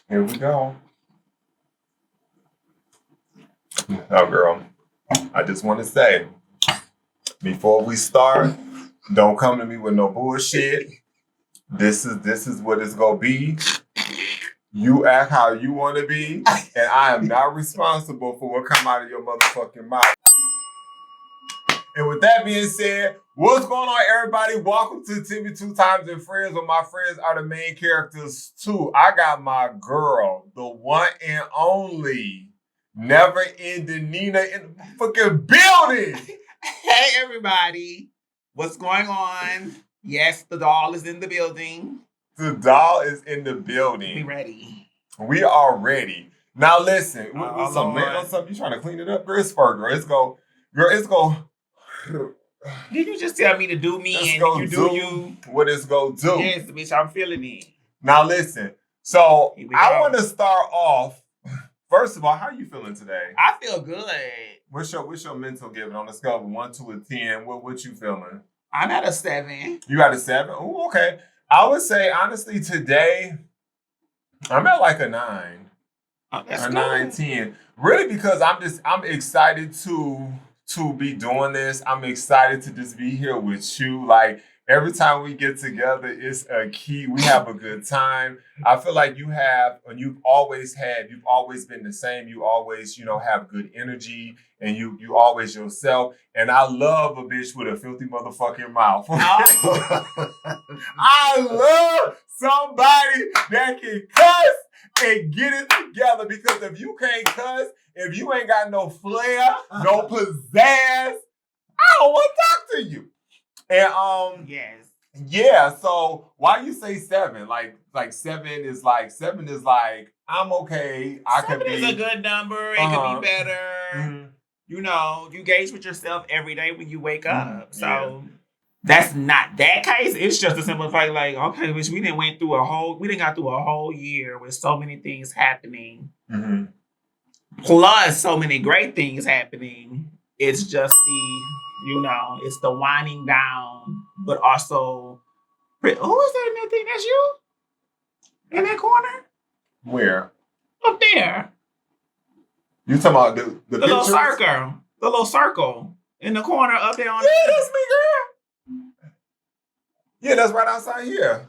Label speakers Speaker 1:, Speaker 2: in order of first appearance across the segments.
Speaker 1: Here we go. Oh, girl. I just want to say, before we start, don't come to me with no bullshit. This is what it's gonna be. You act how you want to be, and I am not responsible for what come out of your motherfucking mouth. And with that being said, what's going on, everybody? Welcome to Timmy Two Times and Friends, where my friends are the main characters too. I got my girl, the one and only NeverEndingNina in the fucking building.
Speaker 2: Hey, everybody. What's going on? Yes, the doll is in the building.
Speaker 1: The doll is in the building.
Speaker 2: We ready.
Speaker 1: We are ready. Now listen,
Speaker 2: Oh,
Speaker 1: something you trying to clean it up, girl? It's for girl. It's go.
Speaker 2: Did you just tell me to do me
Speaker 1: It's
Speaker 2: and you do you?
Speaker 1: What it's gonna do?
Speaker 2: Yes, bitch, I'm feeling it.
Speaker 1: Now listen. So
Speaker 2: Here we
Speaker 1: I
Speaker 2: go.
Speaker 1: want to start off. First of all, how are you feeling today?
Speaker 2: I feel good.
Speaker 1: What's your mental giving on a scale of 1 to a 10? What you feeling?
Speaker 2: I'm at a 7.
Speaker 1: You got a 7? Oh, okay. I would say honestly today, I'm at like a 9.
Speaker 2: Oh, that's
Speaker 1: A
Speaker 2: good.
Speaker 1: 9, 10. Really, because I'm excited to be doing this. I'm excited to just be here with you. Like every time we get together, it's a key. We have a good time. I feel like you have, and you've always been the same. You always, have good energy, and you always yourself. And I love a bitch with a filthy motherfucking mouth. I love somebody that can cuss and get it together, because if you can't cuss, if you ain't got no flair, no pizzazz, I don't want to talk to you. And
Speaker 2: Yes.
Speaker 1: yeah. So why you say 7? Like 7 is like I'm okay. I could
Speaker 2: 7
Speaker 1: be.
Speaker 2: is a good number. It could be better. Mm-hmm. You gauge with yourself every day when you wake up. So that's not that case. It's just a simple fact, like, okay, bitch, we didn't got through a whole year with so many things happening. Mm-hmm. Plus so many great things happening. It's just it's the winding down, but also, who is that in that thing? That's you? In that corner?
Speaker 1: Where?
Speaker 2: Up there.
Speaker 1: You talking about the
Speaker 2: little circle. The little circle in the corner up there on
Speaker 1: that's me, girl. Yeah, that's right outside here.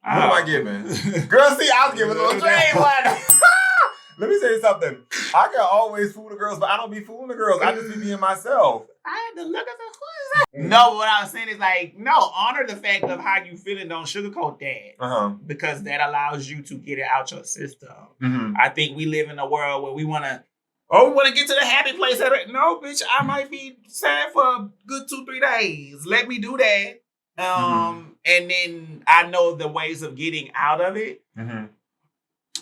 Speaker 1: What am I giving? Girl, see, I was giving a little train one. Let me say something. I can always fool the girls, but I don't be fooling the girls. I just be being myself.
Speaker 2: I had to look at who is that? No, what I was saying is honor the fact of how you feeling. Don't sugarcoat that. Because that allows you to get it out your system. Mm-hmm. I think we live in a world where we want to get to the happy place. No, bitch, I might be sad for a good 2-3 days. Let me do that. And then I know the ways of getting out of it. Mm-hmm.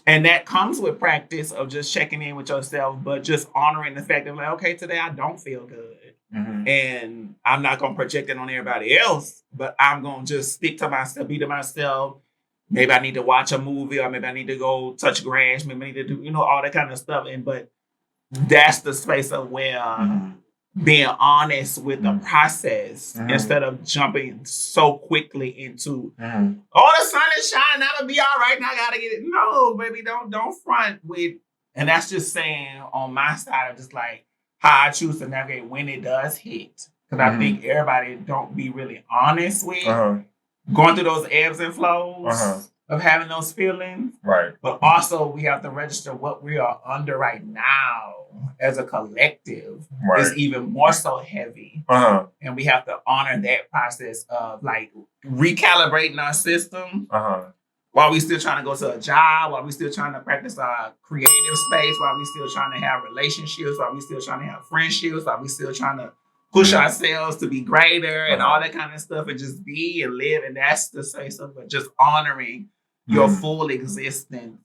Speaker 2: And that comes with practice of just checking in with yourself, but just honoring the fact of okay, today I don't feel good. Mm-hmm. And I'm not going to project it on everybody else, but I'm going to just stick to myself, be to myself. Maybe I need to watch a movie, or maybe I need to go touch grass. Maybe I need to do, all that kind of stuff. But that's the space of where being honest with the process instead of jumping so quickly into, the sun is shining, that'll be all right, and I gotta get it. No, baby, don't front with, and that's just saying on my side of just like how I choose to navigate when it does hit. Because I think everybody don't be really honest with going through those ebbs and flows of having those feelings. Right. But also we have to register what we are under right now as a collective is even more so heavy. And we have to honor that process of like recalibrating our system while we still trying to go to a job, while we still trying to practice our creative space, while we still trying to have relationships, while we still trying to have friendships, while we still trying to push ourselves to be greater and all that kind of stuff, and just be and live. And that's the space of just honoring your full existence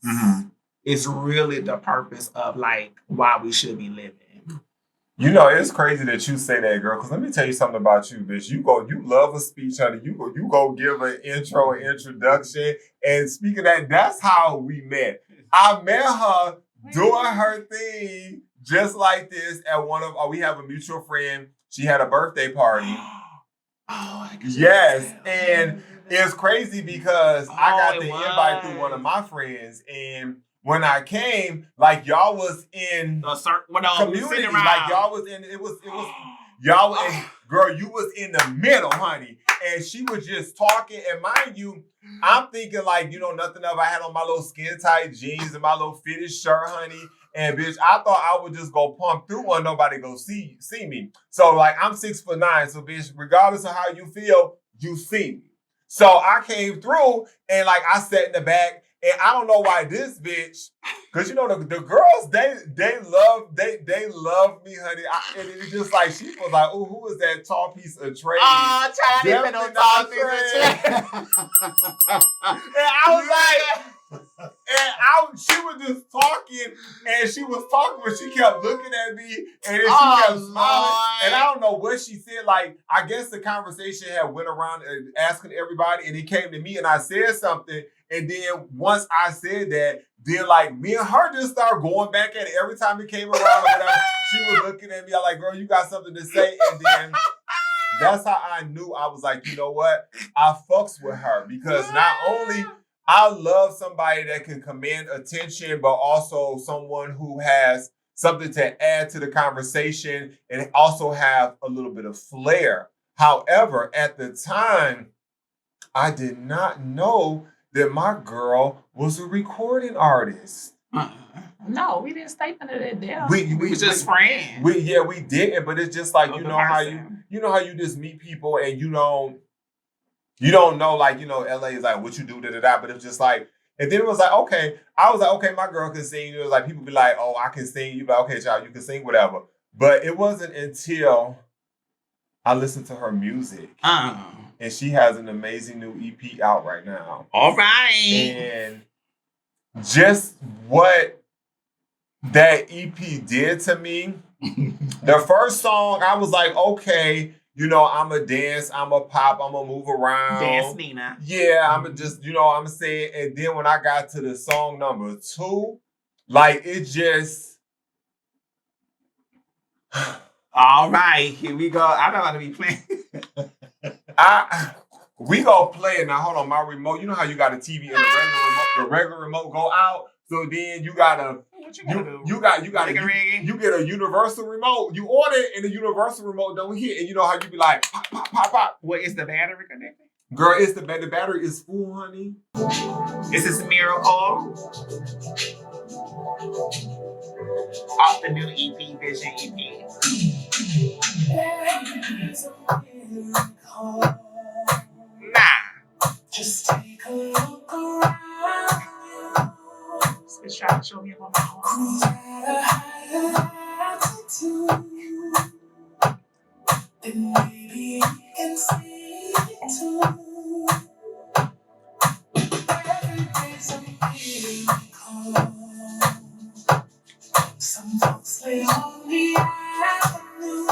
Speaker 2: is really the purpose of like why we should be living.
Speaker 1: It's crazy that you say that, girl, because let me tell you something about you, bitch. You love a speech, honey. You go give an introduction. And speaking of that, that's how we met. I met her doing her thing just like this at we have a mutual friend. She had a birthday party. Yes. And It's crazy because I got the invite through one of my friends, and when I came, like y'all was in community, like y'all was in. It was y'all. Girl, you was in the middle, honey, and she was just talking. And mind you, I'm thinking like nothing of. I had on my little skin tight jeans and my little fitted shirt, honey. And bitch, I thought I would just go pump through and nobody go see me. So like I'm 6'9", so bitch, regardless of how you feel, you see me. So I came through and like I sat in the back, and I don't know why this bitch, because the girls they love me, honey. And it's just like she was like, oh, who is that tall piece of trade?
Speaker 2: Oh, Charlie, no tall piece of trade.
Speaker 1: And I was like. And she was just talking, and she was talking, but she kept looking at me, and then she kept smiling. Lord. And I don't know what she said. Like, I guess the conversation had went around asking everybody, and it came to me, and I said something. And then once I said that, then like me and her just started going back at it. Every time it came around or whatever, she was looking at me. I'm like, girl, you got something to say? And then that's how I knew. I was like, you know what? I fucks with her because not only I love somebody that can command attention, but also someone who has something to add to the conversation and also have a little bit of flair. However, at the time, I did not know that my girl was a recording artist.
Speaker 2: No, we didn't stay under that deal. We were just friends.
Speaker 1: We didn't, but it's just like how you just meet people and you don't know, like, LA is like, what you do, da-da-da, but it's just like, and then it was like, okay, I was like, okay, my girl can sing. It was like, people be like, oh, I can sing. You be like, okay, child, you can sing, whatever. But it wasn't until I listened to her music. And she has an amazing new EP out right now.
Speaker 2: All right.
Speaker 1: And just what that EP did to me, the first song, I was like, okay, I'm a dance, I'm a pop, I'm a move around.
Speaker 2: Dance Nina.
Speaker 1: Yeah, I'm a just, I'm a say. And then when I got to the song number 2, like it just.
Speaker 2: All right, here we go. I don't want to be playing.
Speaker 1: We gonna play it now. Hold on, my remote. You know how you got a TV and the regular remote go out. So then you gotta. You get a universal remote. You order it and the universal remote don't hit, and you know how you be like pop pop pop pop.
Speaker 2: What is the battery connected?
Speaker 1: Girl, it's the battery is full, honey.
Speaker 2: Is this a miracle? Off the new EP, Vision EP. Nah. Just take a look around you. It's trying to show me about my own. Then maybe you can see it too. Every day's a miracle. Some folks lay on the avenue.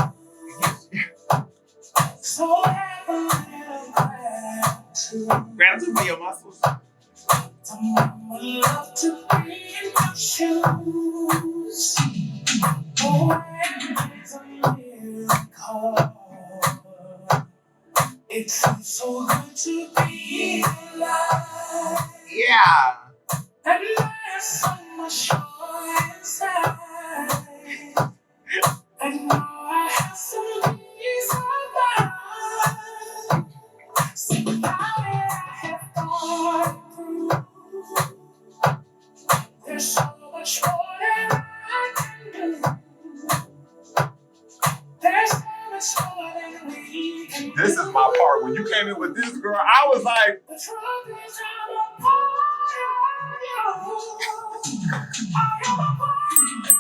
Speaker 2: So have a little gratitude. Gratitude for your muscles. Someone would love to be in your shoes. Oh, everything's a miracle. It feels so good to be alive. Yeah. And there's so much joy inside. And now I have some peace of mind. See now that I have gone through. There's so much more that I can do. There's so much more than we can do.
Speaker 1: This is my part. When you came in with this girl, I was like,
Speaker 2: the truth is I'm a part of you. I am a part of you.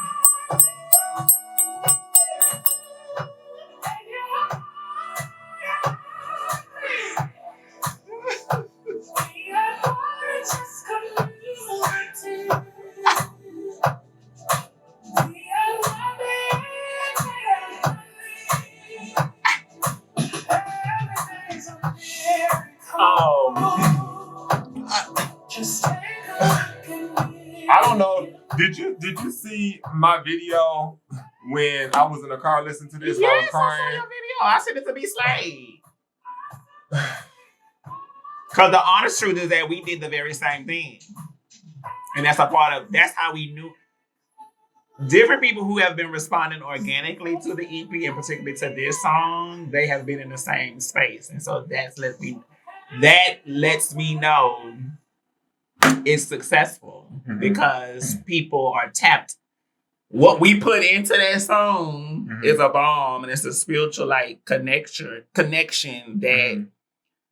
Speaker 2: And you're a part of me. We are more just community. We are loving and everything's a miracle. Just take a look at me.
Speaker 1: I don't know. Did you see my video when I was in the car listening to this?
Speaker 2: Yes,
Speaker 1: I was crying.
Speaker 2: I saw your video. I sent it to be Slade. Because the honest truth is that we did the very same thing. And that's how we knew. Different people who have been responding organically to the EP and particularly to this song, they have been in the same space. And so that lets me know it's successful because people are tapped. What we put into that song is a bomb, and it's a spiritual connection that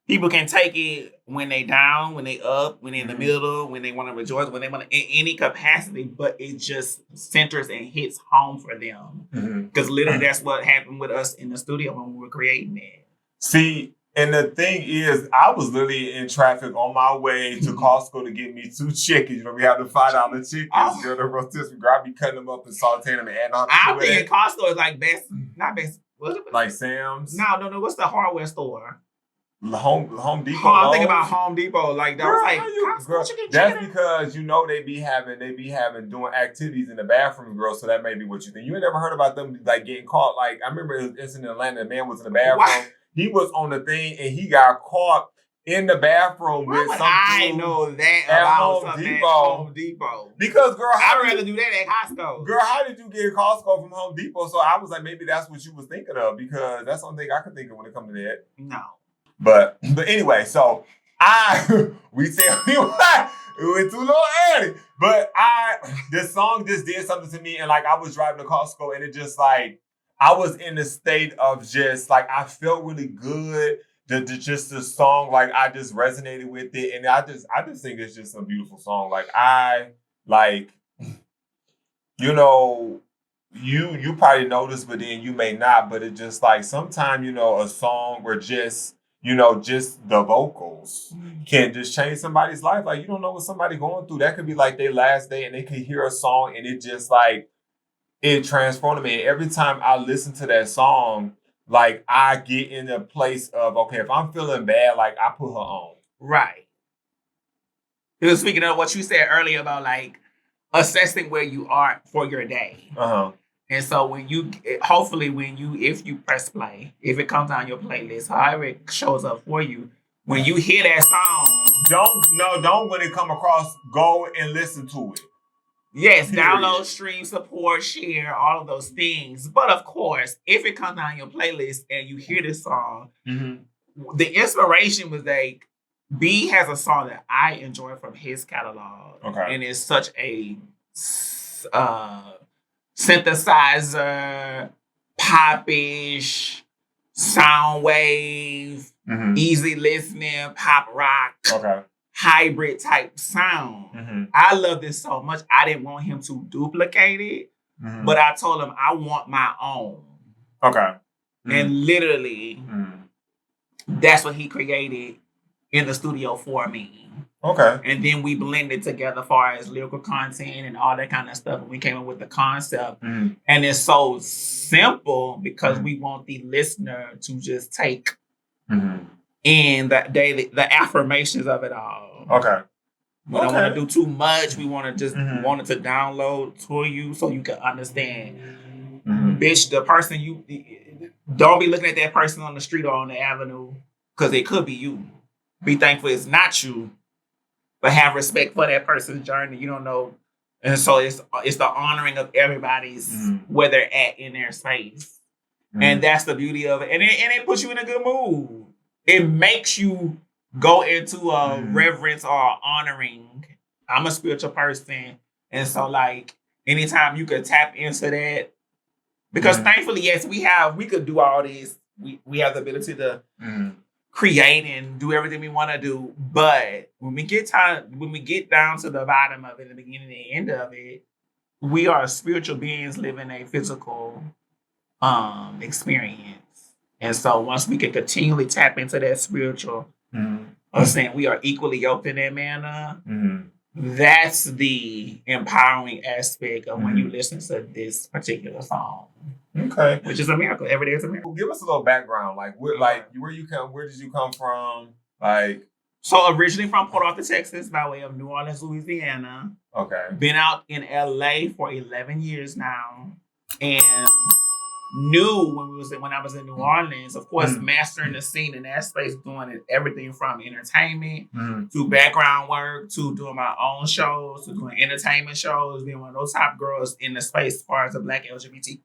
Speaker 2: people can take it when they down, when they up, when they in the middle, when they want to rejoice, when they want to in any capacity, but it just centers and hits home for them. Because literally that's what happened with us in the studio when we were creating it.
Speaker 1: See, and the thing is, I was literally in traffic on my way to Costco to get me 2 chickens. You know, we have the $5 chickens. You know, the rotisserie girl, I be cutting them up and sauteing them and adding on.
Speaker 2: I'm thinking Costco is like best, not best.
Speaker 1: Like Sam's?
Speaker 2: No. What's the hardware store?
Speaker 1: Home Depot.
Speaker 2: I'm thinking about Home Depot. Like that was like
Speaker 1: that's because they be having doing activities in the bathroom, girl. So that may be what you think. You ain't never heard about them like getting caught. Like I remember it was in Atlanta. A man was in the bathroom. What? He was on the thing and he got caught in the bathroom with something.
Speaker 2: I know that about Home Depot.
Speaker 1: Because girl,
Speaker 2: I'd rather do that at Costco.
Speaker 1: Girl, how did you get Costco from Home Depot? So I was like, maybe that's what you was thinking of because that's the only thing I could think of when it comes to that.
Speaker 2: No.
Speaker 1: But anyway, so we said we went too little early. But this song just did something to me, and like I was driving to Costco, and it just like I was in a state of just like I felt really good. Just the song, like I just resonated with it, and I just think it's just a beautiful song. Like you know. You probably know this, but then you may not. But it just like sometimes a song where just the vocals can just change somebody's life. Like you don't know what somebody going through. That could be like their last day, and they could hear a song, and it just like it transformed me. And every time I listen to that song, like I get in a place of okay, if I'm feeling bad, like I put her on.
Speaker 2: Right. It was speaking of what you said earlier about like assessing where you are for your day. And so if you press play, if it comes on your playlist, however it shows up for you, when you hear that song,
Speaker 1: don't when it come across, go and listen to it.
Speaker 2: Yes, download, stream, support, share, all of those things. But of course, if it comes on your playlist and you hear this song, the inspiration was like B has a song that I enjoy from his catalog, and it's such a synthesizer, popish, sound wave, easy listening, pop rock, hybrid type sound. I love this so much. I didn't want him to duplicate it, but I told him I want my own. And literally, that's what he created in the studio for me. And then we blended together as far as lyrical content and all that kind of stuff. And we came up with the concept. And it's so simple because we want the listener to just take in the affirmations of it all. We don't want to do too much. We want to just want it to download to you so you can understand. Bitch, the person don't be looking at that person on the street or on the avenue because it could be you. Be thankful it's not you. But have respect for that person's journey. You don't know. And so it's the honoring of everybody's where they're at in their space. And that's the beauty of it. And it puts you in a good mood. It makes you go into a reverence or honoring. I'm a spiritual person. And so like anytime you could tap into that. Because thankfully, yes, we could do all this. We have the ability to create and do everything we want to do, but when we get down to the bottom of it, the beginning and the end of it, we are spiritual beings living a physical experience. And so once we can continually tap into that spiritual, saying we are equally yoked in that manner, that's the empowering aspect of when you listen to this particular song. Which is a miracle. Every day is a miracle.
Speaker 1: Give us a little background. Like where did you come from? Like
Speaker 2: so originally from Port Arthur, Texas, by way of New Orleans, Louisiana. Been out in LA for 11 years now. And knew when I was in New Orleans, of course, mastering the scene in that space, doing it, everything from entertainment to background work to doing my own shows to doing entertainment shows, being one of those top girls in the space as far as the Black LGBT,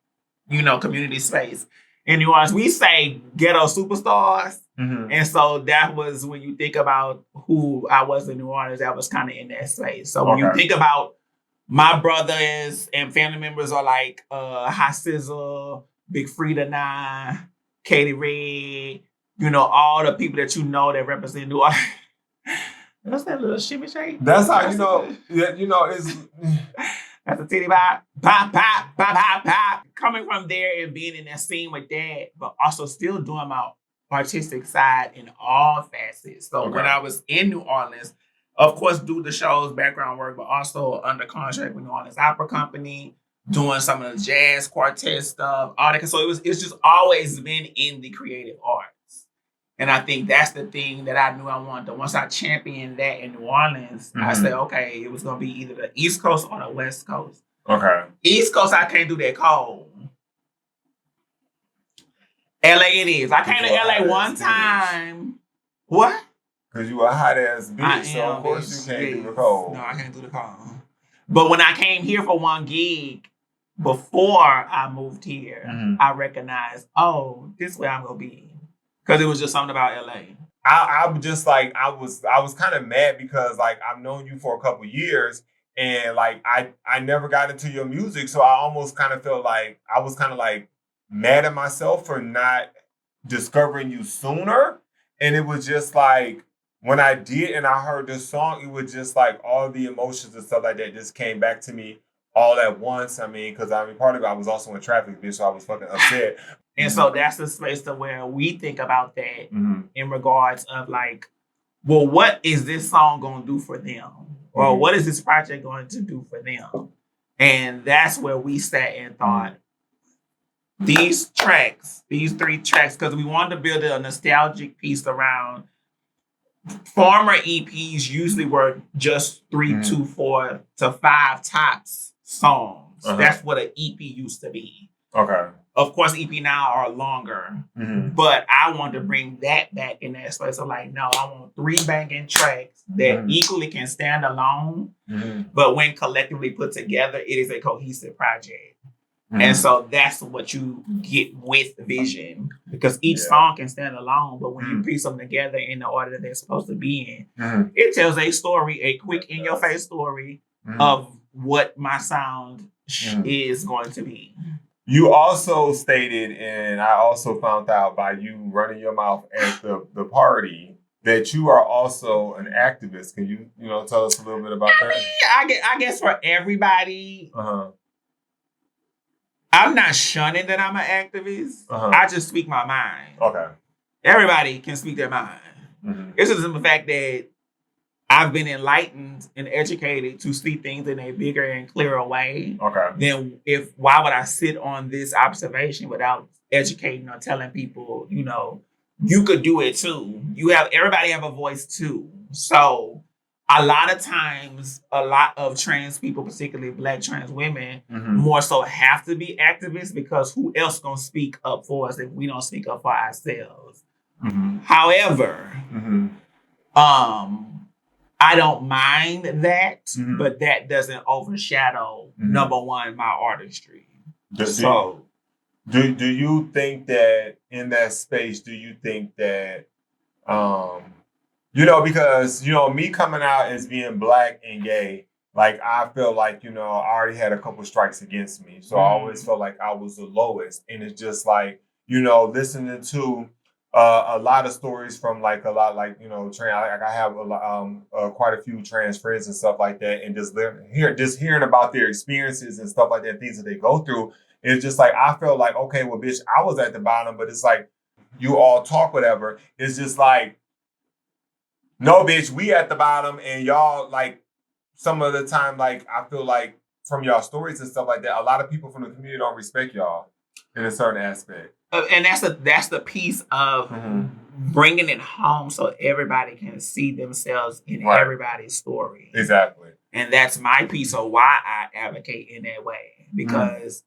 Speaker 2: community space. In New Orleans, we say ghetto superstars. And so that was when you think about who I was in New Orleans, that was kind of in that space. So when you think about my brothers and family members are like Hot Sizzle, Big Frida 9, Katie Red, all the people that that represent New Orleans. What's that little shimmy shake?
Speaker 1: That's how it's
Speaker 2: that's a titty bop, pop, pop, pop, pop, pop. Coming from there and being in that scene with that, but also still doing my artistic side in all facets. So when I was in New Orleans, of course, do the shows, background work, but also under contract with New Orleans Opera Company, doing some of the jazz quartet stuff, all that. So it's just always been in the creative arts. And I think that's the thing that I knew I wanted. Once I championed that in New Orleans, I said, okay, it was going to be either the East Coast or the West Coast.
Speaker 1: Okay.
Speaker 2: East Coast, I can't do that cold. LA it is. I came to LA one time. What?
Speaker 1: Because you a hot ass bitch, so of course you can't do the cold.
Speaker 2: No, I can't do the cold. But when I came here for one gig, before I moved here, I recognized, this way I'm going to be. Because it was just something about LA.
Speaker 1: I'm just like, I was kind of mad because like I've known you for a couple years and like I never got into your music. So I almost kind of felt like I was kind of like mad at myself for not discovering you sooner. And it was just like, when I did and I heard this song, it was just like all the emotions and stuff like that just came back to me all at once. I mean, because part of it, I was also in traffic, bitch, so I was fucking upset.
Speaker 2: And so that's the space to where we think about that in regards of like, well, what is this song going to do for them? Or what is this project going to do for them? And that's where we sat and thought, these three tracks, because we wanted to build a nostalgic piece around former EPs usually were just 3, 2, 4 to 5 tops songs. That's what an EP used to be.
Speaker 1: Okay.
Speaker 2: Of course, EP now are longer, but I want to bring that back in that space. So like, no, I want 3 banging tracks that equally can stand alone, but when collectively put together, it is a cohesive project. And so that's what you get with Vision, because each song can stand alone, but when you piece them together in the order that they're supposed to be in, it tells a story, a quick in-your-face story of what my sound is going to be.
Speaker 1: You also stated, and I also found out by you running your mouth at the party, that you are also an activist. Can you tell us a little bit about that?
Speaker 2: I guess for everybody, I'm not shunning that I'm an activist. I just speak my mind.
Speaker 1: Okay.
Speaker 2: Everybody can speak their mind. It's just the fact that I've been enlightened and educated to see things in a bigger and clearer way.
Speaker 1: Okay.
Speaker 2: Then why would I sit on this observation without educating or telling people, you could do it too. Everybody have a voice too. So a lot of times, a lot of trans people, particularly Black trans women, more so have to be activists, because who else gonna speak up for us if we don't speak up for ourselves? However, I don't mind that, but that doesn't overshadow, number one, my artistry.
Speaker 1: Do you think that in that space, do you think that because, me coming out as being Black and gay, like, I feel like, I already had a couple strikes against me. So I always felt like I was the lowest. And it's just like, listening to a lot of stories from like a lot, like, trans, like I have quite a few trans friends and stuff like that. And just hearing about their experiences and stuff like that, things that they go through. It's just like, I feel like, okay, well, bitch, I was at the bottom, but it's like, you all talk, whatever. It's just like, no, bitch, we at the bottom, and y'all, like, some of the time, like, I feel like from y'all stories and stuff like that, a lot of people from the community don't respect y'all in a certain aspect.
Speaker 2: And that's the piece of bringing it home so everybody can see themselves in everybody's story.
Speaker 1: Exactly.
Speaker 2: And that's my piece of why I advocate in that way. Because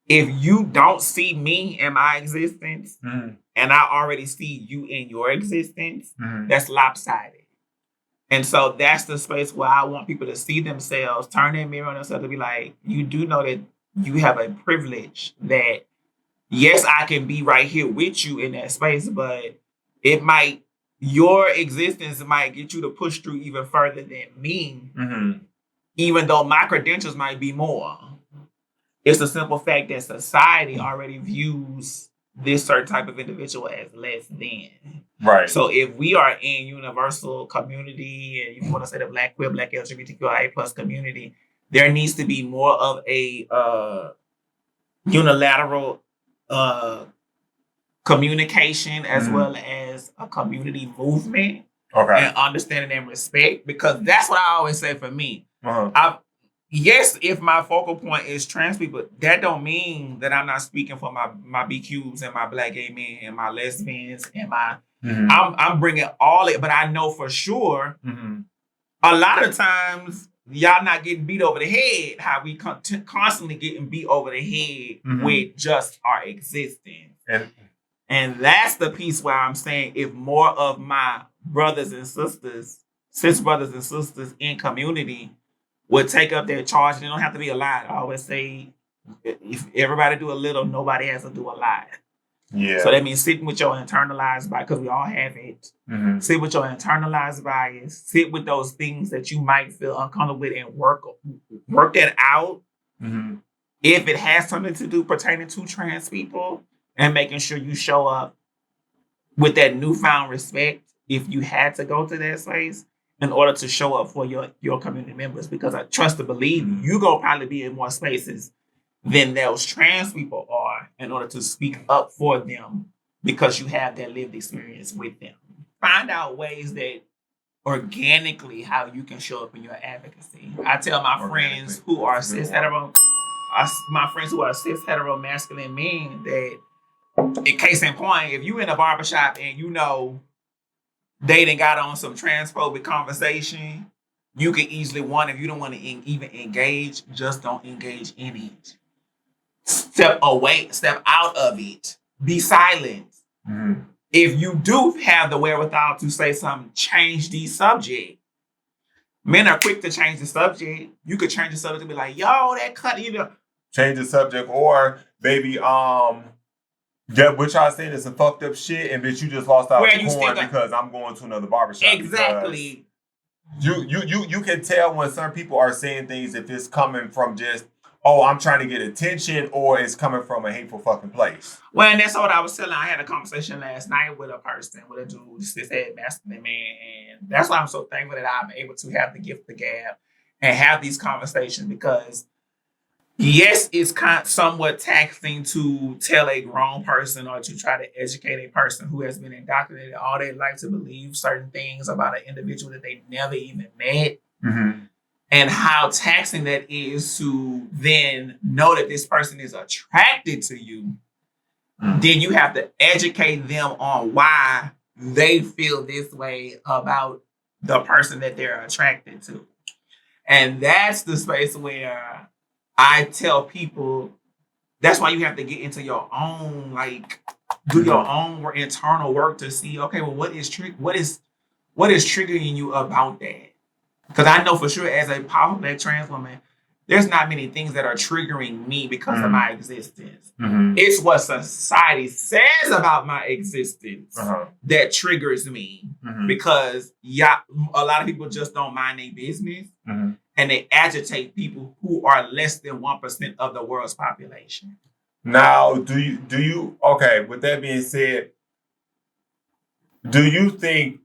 Speaker 2: if you don't see me in my existence, and I already see you in your existence, that's lopsided. And so that's the space where I want people to see themselves, turn their mirror on themselves, to be like, you do know that you have a privilege that, yes, I can be right here with you in that space, but your existence might get you to push through even further than me, even though my credentials might be more. It's the simple fact that society already views this certain type of individual as less than.
Speaker 1: Right.
Speaker 2: So if we are in universal community, and you want to say the Black, queer, Black, LGBTQIA plus community, there needs to be more of a unilateral communication as well as a community movement. Okay. And understanding and respect, because that's what I always say for me. Yes, if my focal point is trans people, that don't mean that I'm not speaking for my BQs and my Black gay men and my lesbians and my. I'm bringing all it, but I know for sure a lot of times y'all not getting beat over the head how we constantly getting beat over the head with just our existence. And that's the piece where I'm saying, if more of my brothers and sisters, cis brothers and sisters in community would take up their charge, and it don't have to be a lot. I always say, if everybody do a little, nobody has to do a lot. Yeah. So that means sitting with your internalized bias, because we all have it. Sit with your internalized bias. Sit with those things that you might feel uncomfortable with, and work that out. If it has something to do pertaining to trans people, and making sure you show up with that newfound respect, if you had to go to that space, in order to show up for your community members, because I trust to believe you gonna probably be in more spaces than those trans people are, in order to speak up for them, because you have that lived experience with them. Find out ways that organically how you can show up in your advocacy. I tell my friends who are cis hetero masculine men that, in case in point, if you in a barbershop and you know they done got on some transphobic conversation, you can easily, if you don't want to even engage, just don't engage in it. Step away, step out of it. Be silent. If you do have the wherewithal to say something, change the subject. Men are quick to change the subject. You could change the subject to be like, yo, that cut,
Speaker 1: change the subject, or maybe yeah, what y'all saying is some fucked up shit, and bitch, you just lost out the corn because I'm going to another barbershop.
Speaker 2: Exactly.
Speaker 1: You can tell when some people are saying things, if it's coming from just, oh, I'm trying to get attention, or it's coming from a hateful fucking place.
Speaker 2: Well, and that's what I was telling. I had a conversation last night with a dude, cis-het masculine man, and that's why I'm so thankful that I'm able to have the gift of the gab and have these conversations, because yes, it's somewhat taxing to tell a grown person or to try to educate a person who has been indoctrinated all their life to believe certain things about an individual that they never even met. And how taxing that is to then know that this person is attracted to you. Then you have to educate them on why they feel this way about the person that they're attracted to. And that's the space where I tell people, that's why you have to get into your own, do your own internal work to see, okay, well, what is triggering you about that? Because I know for sure, as a powerful Black trans woman, there's not many things that are triggering me because of my existence. It's what society says about my existence that triggers me, because a lot of people just don't mind their business. And they agitate people who are less than 1% of the world's population.
Speaker 1: Now, do you, okay, with that being said, do you think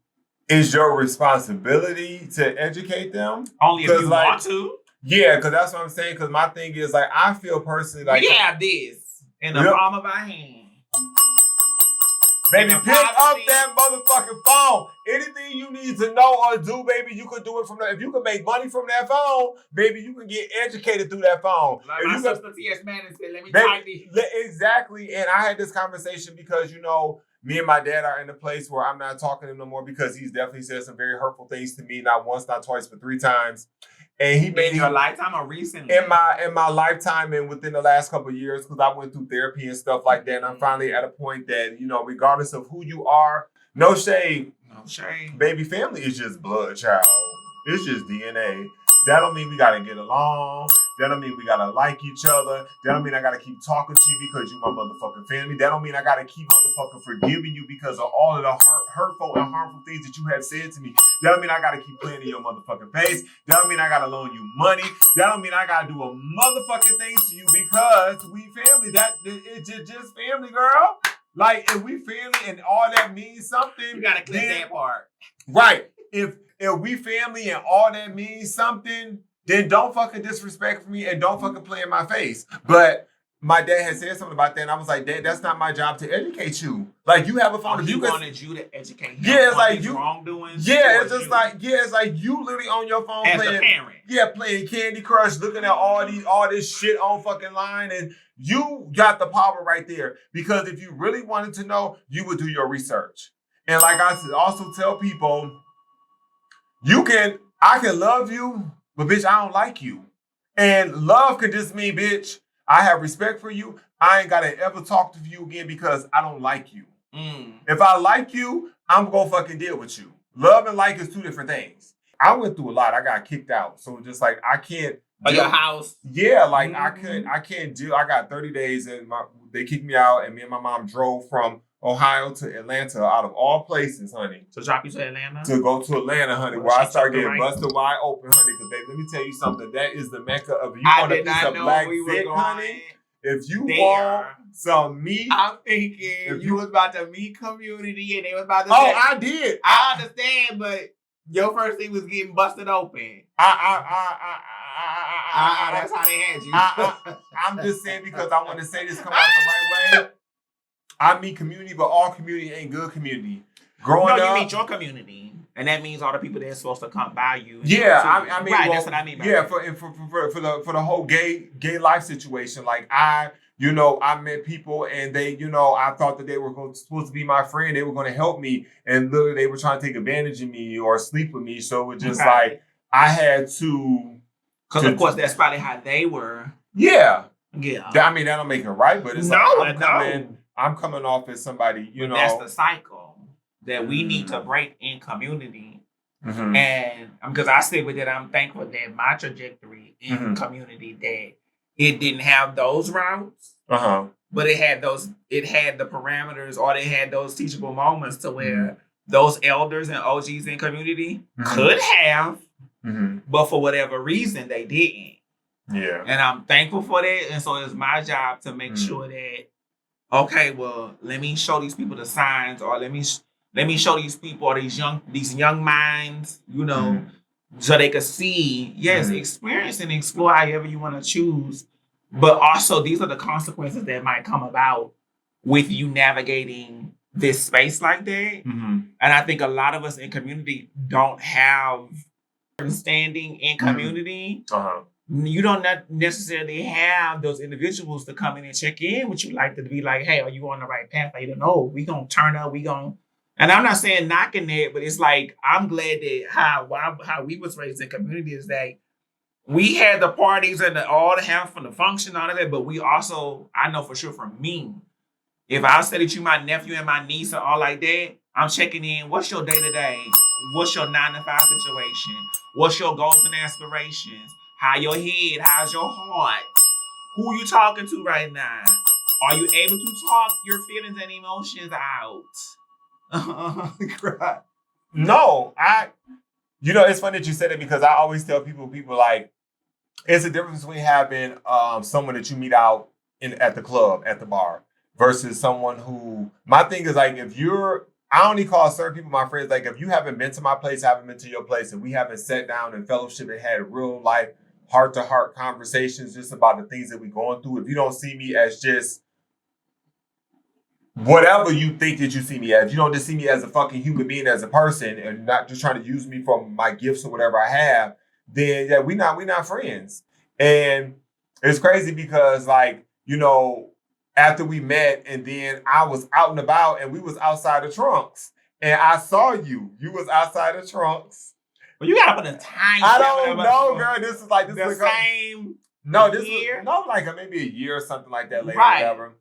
Speaker 1: it's your responsibility to educate them?
Speaker 2: Only if you want to.
Speaker 1: Yeah, because that's what I'm saying. Because my thing is, I feel personally like...
Speaker 2: We have this in the palm of our hand.
Speaker 1: Baby, pick up that motherfucking phone. Anything you need to know or do, baby, you can do it from there. If you can make money from that phone, baby, you can get educated through that phone.
Speaker 2: Like my sister T.S. Madden said, let me type it.
Speaker 1: Exactly. And I had this conversation because, me and my dad are in a place where I'm not talking to him no more, because he's definitely said some very hurtful things to me, not once, not twice, but 3 times. And he made
Speaker 2: in your lifetime or recently?
Speaker 1: In my lifetime and within the last couple of years, because I went through therapy and stuff like that. And I'm finally at a point that, regardless of who you are, no shade.
Speaker 2: No shade.
Speaker 1: Baby, family is just blood, child. It's just DNA. That don't mean we gotta get along. That don't mean we gotta like each other. That don't mean I gotta keep talking to you because you my motherfucking family. That don't mean I gotta keep motherfucking forgiving you because of all of the hurtful and harmful things that you have said to me. That don't mean I gotta keep playing in your motherfucking face. That don't mean I gotta loan you money. That don't mean I gotta do a motherfucking thing to you because we family. It's just family, girl. Like, if we family and all that means something.
Speaker 2: You gotta clip that part.
Speaker 1: Right. If we family and all that means something, then don't fucking disrespect me and don't fucking play in my face. But my dad had said something about that, and I was like, Dad, that's not my job to educate you. Like, you have a phone.
Speaker 2: He wanted you to educate him.
Speaker 1: Yeah, it's like you
Speaker 2: wrongdoings.
Speaker 1: Yeah, it's just like it's like you literally on your phone
Speaker 2: as
Speaker 1: playing.
Speaker 2: A parent.
Speaker 1: Yeah, playing Candy Crush, looking at all this shit on fucking line, and you got the power right there. Because if you really wanted to know, you would do your research. And like I also tell people, I can love you, but bitch, I don't like you. And love could just mean, bitch, I have respect for you. I ain't gotta ever talk to you again because I don't like you. If I like you, I'm gonna fucking deal with you. Love and like is two different things. I went through a lot. I got kicked out. So just like, I can't.
Speaker 2: Your house?
Speaker 1: Yeah, like I can't do. I got 30 days and they kicked me out, and me and my mom drove from Ohio to Atlanta, out of all places, honey.
Speaker 2: To drop you to Atlanta?
Speaker 1: To go to Atlanta, honey, where I started getting busted wide open, honey. Because, baby, let me tell you something. That is the mecca of you want a piece of black dick, honey. If you want some meat.
Speaker 2: I'm thinking you was about to meet community and they was about to
Speaker 1: say, I did.
Speaker 2: I understand, but your first thing was getting busted open. That's how they had you.
Speaker 1: I'm just saying because I want to say this come out the right way. I mean community, but all community ain't good community. Growing up,
Speaker 2: you meet your community, and that means all the people that's supposed to come by you.
Speaker 1: Yeah, I mean,
Speaker 2: right. That's what I mean.
Speaker 1: Yeah, for the whole gay life situation, like I met people and they, I thought that they were supposed to be my friend. They were going to help me, and literally they were trying to take advantage of me or sleep with me. So it was just like I had to.
Speaker 2: Because of course that's probably how they were.
Speaker 1: Yeah.
Speaker 2: Yeah.
Speaker 1: I mean, that don't make it right, but it's I'm coming off as somebody,
Speaker 2: but that's the cycle that we need to break in community. Mm-hmm. And because I say with that, I'm thankful that my trajectory in community, that it didn't have those routes, but it had the parameters, or they had those teachable moments to where those elders and OGs in community could have, but for whatever reason, they didn't.
Speaker 1: Yeah.
Speaker 2: And I'm thankful for that. And so it's my job to make sure that, okay, well, let me show these people the signs, or let me show these people, or these young minds, so they could see, experience and explore however you want to choose. But also, these are the consequences that might come about with you navigating this space like that. And I think a lot of us in community don't have standing in community. You don't necessarily have those individuals to come in and check in with you, like to be like, hey, are you on the right path? Like, no, we gonna turn up, and I'm not saying knocking that, but it's like, I'm glad that how we was raised in community is that we had the parties and all the half from the function, all of that, but we also, I know for sure for me, if I say that you my nephew and my niece and all like that, I'm checking in. What's your day-to-day? What's your 9-to-5 situation? What's your goals and aspirations? How your head? How's your heart? Who you talking to right now? Are you able to talk your feelings and emotions out?
Speaker 1: No, it's funny that you said it, because I always tell people like, it's a difference between having someone that you meet out at the club, at the bar, versus someone who, my thing is like, I only call certain people my friends. Like, if you haven't been to my place, haven't been to your place, and we haven't sat down and fellowship and had real life, heart-to-heart conversations just about the things that we're going through. If you don't see me as just whatever you think that you see me as, you don't just see me as a fucking human being, as a person, and not just trying to use me for my gifts or whatever I have, then yeah, we're not friends. And it's crazy because, like, after we met, and then I was out and about, and we was outside the trunks, and I saw you. You was outside the trunks.
Speaker 2: Well, you gotta put a time.
Speaker 1: I don't know, girl. This is like
Speaker 2: the same.
Speaker 1: No, this year? Was like maybe a year or something like that later, whatever.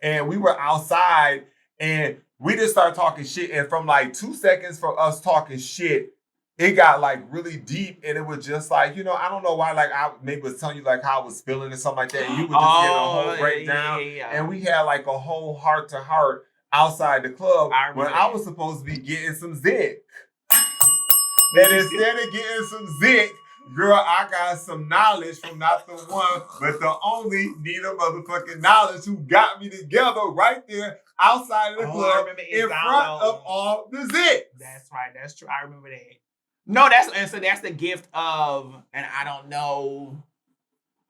Speaker 1: And we were outside, and we just started talking shit. And from like 2 seconds from us talking shit, it got like really deep, and it was just like, you know, I don't know why. Like I maybe was telling you like how I was feeling or something like that, and you would just get a whole breakdown. And we had like a whole heart to heart outside the club when I was supposed to be getting some Zik. And instead of getting some Zik, girl, I got some knowledge from not the one, but the only Nina motherfucking knowledge who got me together right there outside of the club in front of all the Zik.
Speaker 2: That's right. That's true. I remember that. No, that's the gift of, and I don't know.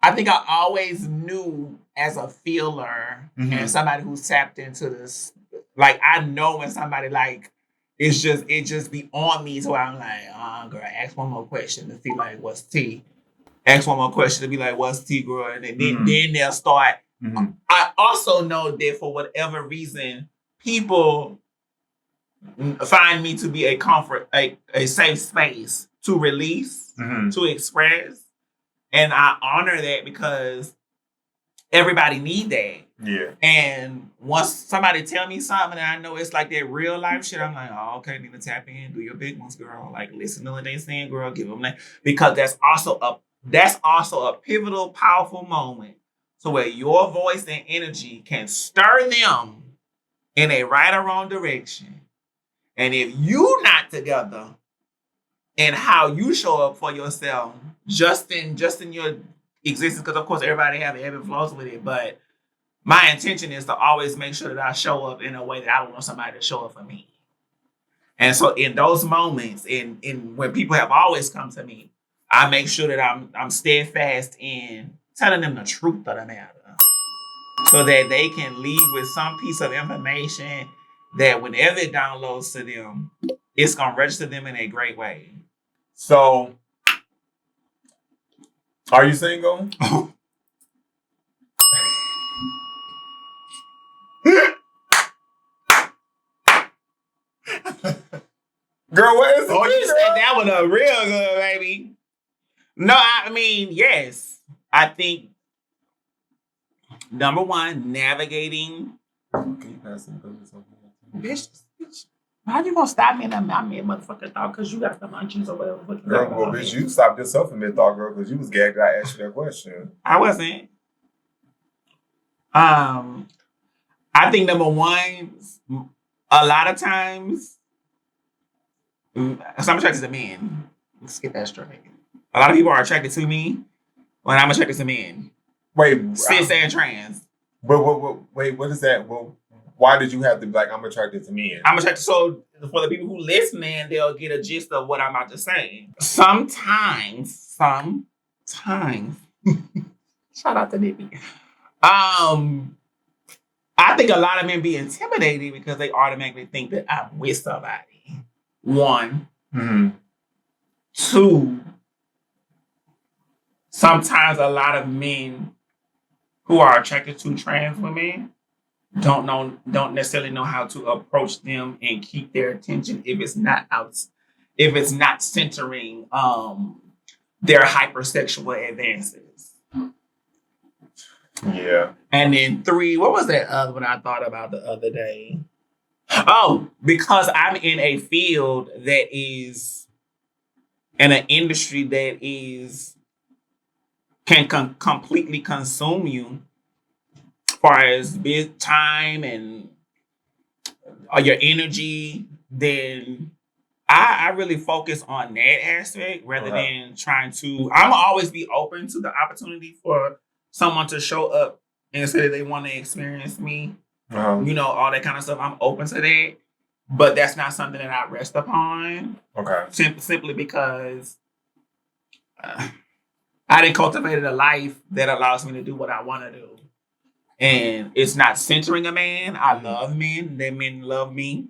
Speaker 2: I think I always knew as a feeler and somebody who's tapped into this. Like I know when somebody like it just be on me, so I'm like, girl, ask one more question to see like what's T. Ask one more question to be like, what's T, girl, and then they'll start. I also know that for whatever reason, people find me to be a comfort, a safe space to release, to express. And I honor that because everybody need that.
Speaker 1: Yeah.
Speaker 2: And once somebody tell me something and I know it's like that real life shit, I'm like, oh, okay, need to tap in, do your big ones, girl. Like listen to what they saying, girl, give them that. Because that's also a pivotal, powerful moment. So where your voice and energy can stir them in a right or wrong direction. And if you not together in how you show up for yourself, just in your existence, because of course everybody have ebb and flows with it, but my intention is to always make sure that I show up in a way that I want somebody to show up for me. And so in those moments, in when people have always come to me, I make sure that I'm steadfast in telling them the truth of the matter, so that they can leave with some piece of information that whenever it downloads to them, it's gonna register them in a great way.
Speaker 1: So, are you single? Girl, what is it?
Speaker 2: Oh, you said that was a real good, baby. No, I mean, yes. I think number one, navigating.
Speaker 1: Can you pass some business over here?
Speaker 2: Bitch. How you gonna stop me in a motherfucking thought because you got the munchies or whatever?
Speaker 1: Girl, well, bitch, you stopped yourself in mid-thought, girl, because you was gagged I asked you that question.
Speaker 2: I wasn't. I think number one, a lot of times, so I'm attracted to men. Let's get that straight. A lot of people are attracted to me when I'm attracted to men.
Speaker 1: Wait,
Speaker 2: cis and trans.
Speaker 1: Wait, what is that? Well, why did you have to be like, I'm attracted to men?
Speaker 2: I'm attracted, so for the people who listening, they'll get a gist of what I'm about to say. Sometimes, shout out to Nippy. I think a lot of men be intimidated because they automatically think that I'm with somebody. One. Two. Sometimes a lot of men who are attracted to trans women don't necessarily know how to approach them and keep their attention if it's not centering their hypersexual advances.
Speaker 1: Yeah.
Speaker 2: And then three, what was that other one I thought about the other day? Oh, because I'm in a field that is in an industry that can completely consume you as far as time and your energy, then I really focus on that aspect rather than trying to. I'm always be open to the opportunity for someone to show up and say that they want to experience me. You know, all that kind of stuff. I'm open to that. But that's not something that I rest upon.
Speaker 1: Okay.
Speaker 2: Simply because I didn't cultivate a life that allows me to do what I want to do. And it's not centering a man. I love men. That men love me.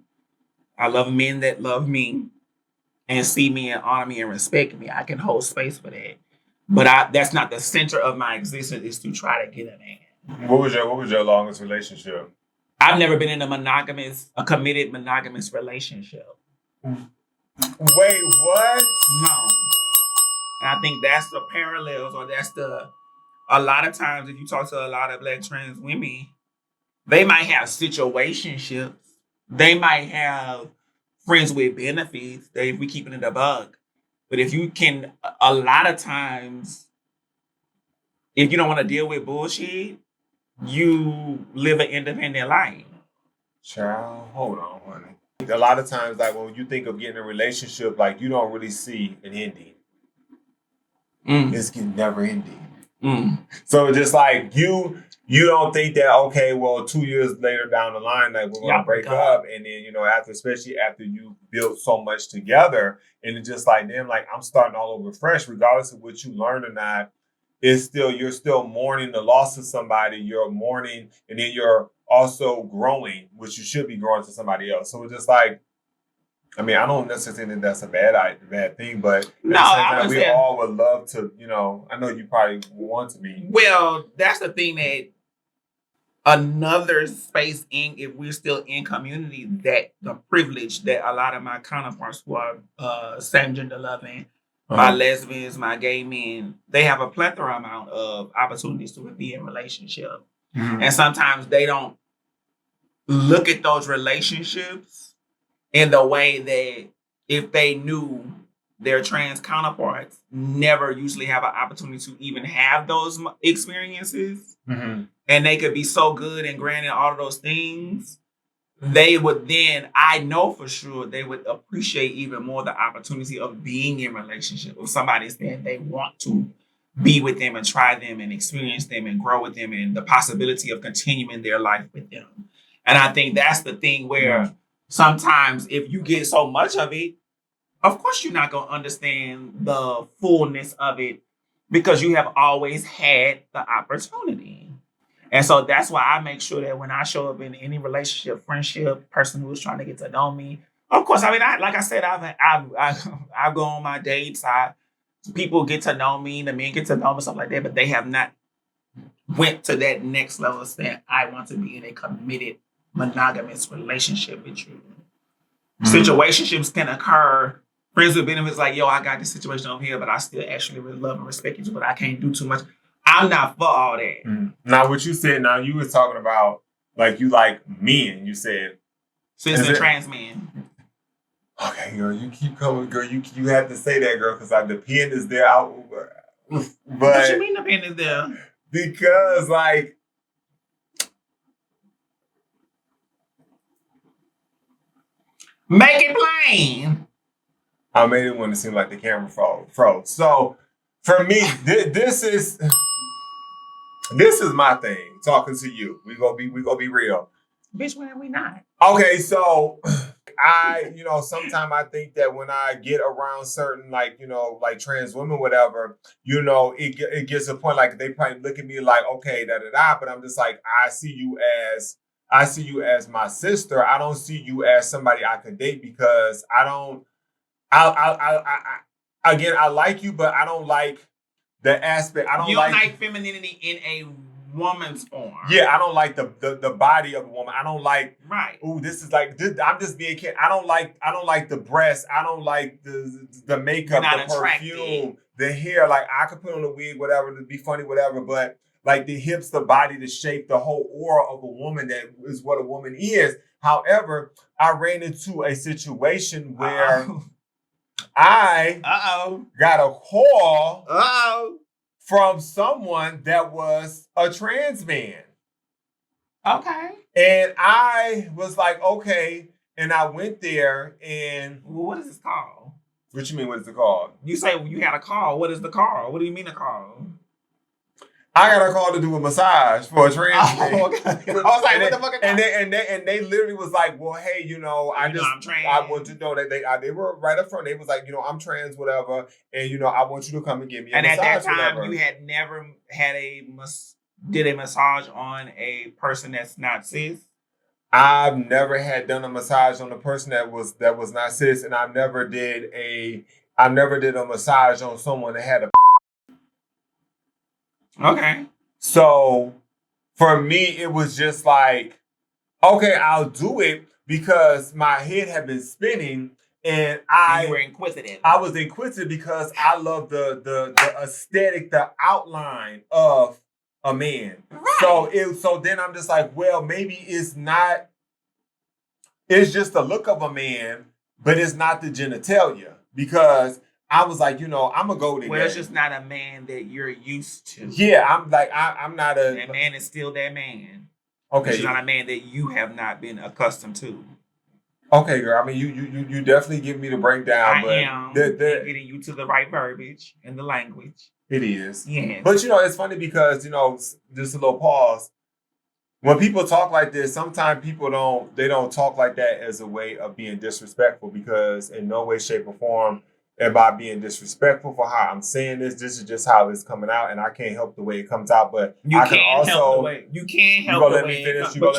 Speaker 2: I love men that love me and see me and honor me and respect me. I can hold space for that. But that's not the center of my existence, is to try to get a man.
Speaker 1: What was your longest relationship?
Speaker 2: I've never been in a committed monogamous relationship.
Speaker 1: Wait, what?
Speaker 2: No. And I think that's the parallels, or that's a lot of times if you talk to a lot of Black trans women, they might have situationships. They might have friends with benefits. If we keeping it a bug. But if you can, a lot of times, if you don't want to deal with bullshit, you live an independent life.
Speaker 1: Child, hold on, honey. A lot of times, like when you think of getting a relationship, like you don't really see an ending. It's never ending. So just like you don't think that, okay, well, 2 years later down the line, like we're gonna break up, and then especially after you built so much together, and it's just like then like I'm starting all over fresh, regardless of what you learn or not. You're still mourning the loss of somebody. You're mourning, and then you're also growing, which you should be growing to somebody else. So it's just like, I mean, I don't necessarily think that's a bad thing, but we all would love to, I know you probably want to be.
Speaker 2: Well, that's the thing that another space if we're still in community, that the privilege that a lot of my counterparts who are same gender loving, my lesbians, my gay men, they have a plethora amount of opportunities to be in relationship. And sometimes they don't look at those relationships in the way that if they knew their trans counterparts never usually have an opportunity to even have those experiences. And they could be so good and granted all of those things, they would then, I know for sure, they would appreciate even more the opportunity of being in relationship with somebody saying they want to be with them and try them and experience them and grow with them and the possibility of continuing their life with them. And I think that's the thing where sometimes if you get so much of it, of course you're not going to understand the fullness of it because you have always had the opportunity. And so that's why I make sure that when I show up in any relationship, friendship, person who's trying to get to know me, of course, I mean, like I said, I go on my dates. People get to know me, the men get to know me, stuff like that, but they have not went to that next level of saying, I want to be in a committed, monogamous relationship with you. Situationships can occur. Friends with benefits, like, yo, I got this situation over here, but I still actually really love and respect you, but I can't do too much. I'm not for all that.
Speaker 1: Now, what you said, you were talking about, like, you like men, you said.
Speaker 2: Cis and trans men.
Speaker 1: Okay, girl, you keep coming, girl. You have to say that, girl, because the pen is there. But
Speaker 2: what you mean the pen is there?
Speaker 1: Because, like,
Speaker 2: make it plain.
Speaker 1: I made it when it seemed like the camera froze. So, for me, this is my thing. Talking to you, we gonna be real.
Speaker 2: Bitch, when are we not?
Speaker 1: Okay, so sometimes I think that when I get around certain like trans women, whatever, it gets a point like they probably look at me like, okay, but I'm just like, I see you as my sister. I don't see you as somebody I could date because I like you, but I don't like the aspect. You don't like
Speaker 2: femininity in a woman's form.
Speaker 1: Yeah, I don't like the body of a woman. I don't like
Speaker 2: Ooh,
Speaker 1: this is like this, I'm just being kid. I don't like the breasts. I don't like the makeup, the perfume, the hair. Like I could put on a wig, whatever, to be funny, whatever. But like the hips, the body, the shape, the whole aura of a woman, that is what a woman is. However, I ran into a situation where I got a call from someone that was a trans man.
Speaker 2: Okay.
Speaker 1: And I was like, okay. And I went there and...
Speaker 2: Well, what is this called?
Speaker 1: What you mean, what is it called?
Speaker 2: You say you had a call. What is the call? What do you mean a call?
Speaker 1: I got a call to do a massage for a trans man.
Speaker 2: Okay. I was like, what the fuck?
Speaker 1: And they literally was like, well, hey, I'm trans. I want to know that they were right up front. They was like, I'm trans, whatever, and I want you to come and give me a massage. And at that time,
Speaker 2: whatever. You had never had did a massage on a person that's not cis.
Speaker 1: I've never had done a massage on a person that was not cis, and I never did a massage on someone that had a.
Speaker 2: Okay.
Speaker 1: So for me, it was just like, okay, I'll do it because my head had been spinning And
Speaker 2: you were inquisitive.
Speaker 1: I was inquisitive because I love the aesthetic, the outline of a man. Right. So then I'm just like, well, maybe it's not. It's just the look of a man, but it's not the genitalia. Because I was like, I'm gonna go there.
Speaker 2: Well, it's just not a man that you're used to.
Speaker 1: Yeah, I'm not a.
Speaker 2: That man is still that man.
Speaker 1: Okay,
Speaker 2: it's not a man that you have not been accustomed to.
Speaker 1: Okay, girl. I mean, you definitely give me the breakdown.
Speaker 2: I am getting you to the right verbiage and the language.
Speaker 1: It is.
Speaker 2: Yeah.
Speaker 1: But it's funny because just a little pause. When people talk like this, sometimes people don't talk like that as a way of being disrespectful, because in no way, shape, or form am I being disrespectful for how I'm saying this. This is just how it's coming out, and I can't help the way it comes out. But
Speaker 2: you can't help the way it comes.
Speaker 1: You gonna let me finish what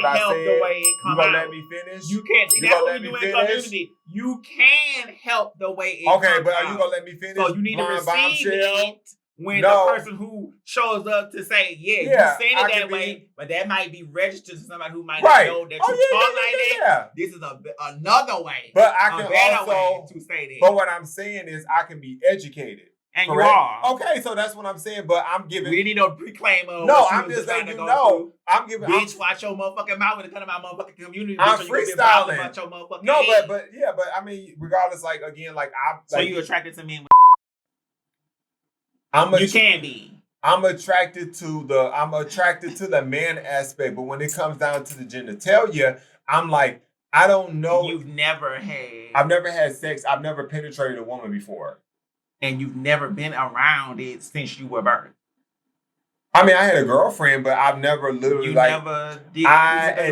Speaker 1: I said?
Speaker 2: You
Speaker 1: gonna let me finish?
Speaker 2: You can't. See, that's what we do in community. You can help the way it comes.
Speaker 1: Okay, but are you gonna let me finish?
Speaker 2: So you need to receive it. When the person who shows up to say, you saying it that way, but that might be registered to somebody who might not know that you talk like that. This is another way.
Speaker 1: But I can
Speaker 2: also way to say that.
Speaker 1: But what I'm saying is I can be educated.
Speaker 2: And
Speaker 1: correct?
Speaker 2: You are.
Speaker 1: Okay, so that's what I'm saying, but I'm giving...
Speaker 2: We need no proclaim of
Speaker 1: no, I'm just letting you know. I'm giving...
Speaker 2: Bitch, watch your motherfucking mouth when it comes to my motherfucking community.
Speaker 1: I'm freestyling.
Speaker 2: About your motherfucking
Speaker 1: no,
Speaker 2: head.
Speaker 1: but I mean, regardless,
Speaker 2: So you attracted to men with...
Speaker 1: you can be. I'm attracted to the man aspect, but when it comes down to the genitalia, I'm like, I don't know.
Speaker 2: I've never had
Speaker 1: sex. I've never penetrated a woman before.
Speaker 2: And you've never been around it since you were birth.
Speaker 1: I mean, I had a girlfriend, but I've never literally
Speaker 2: never did.
Speaker 1: I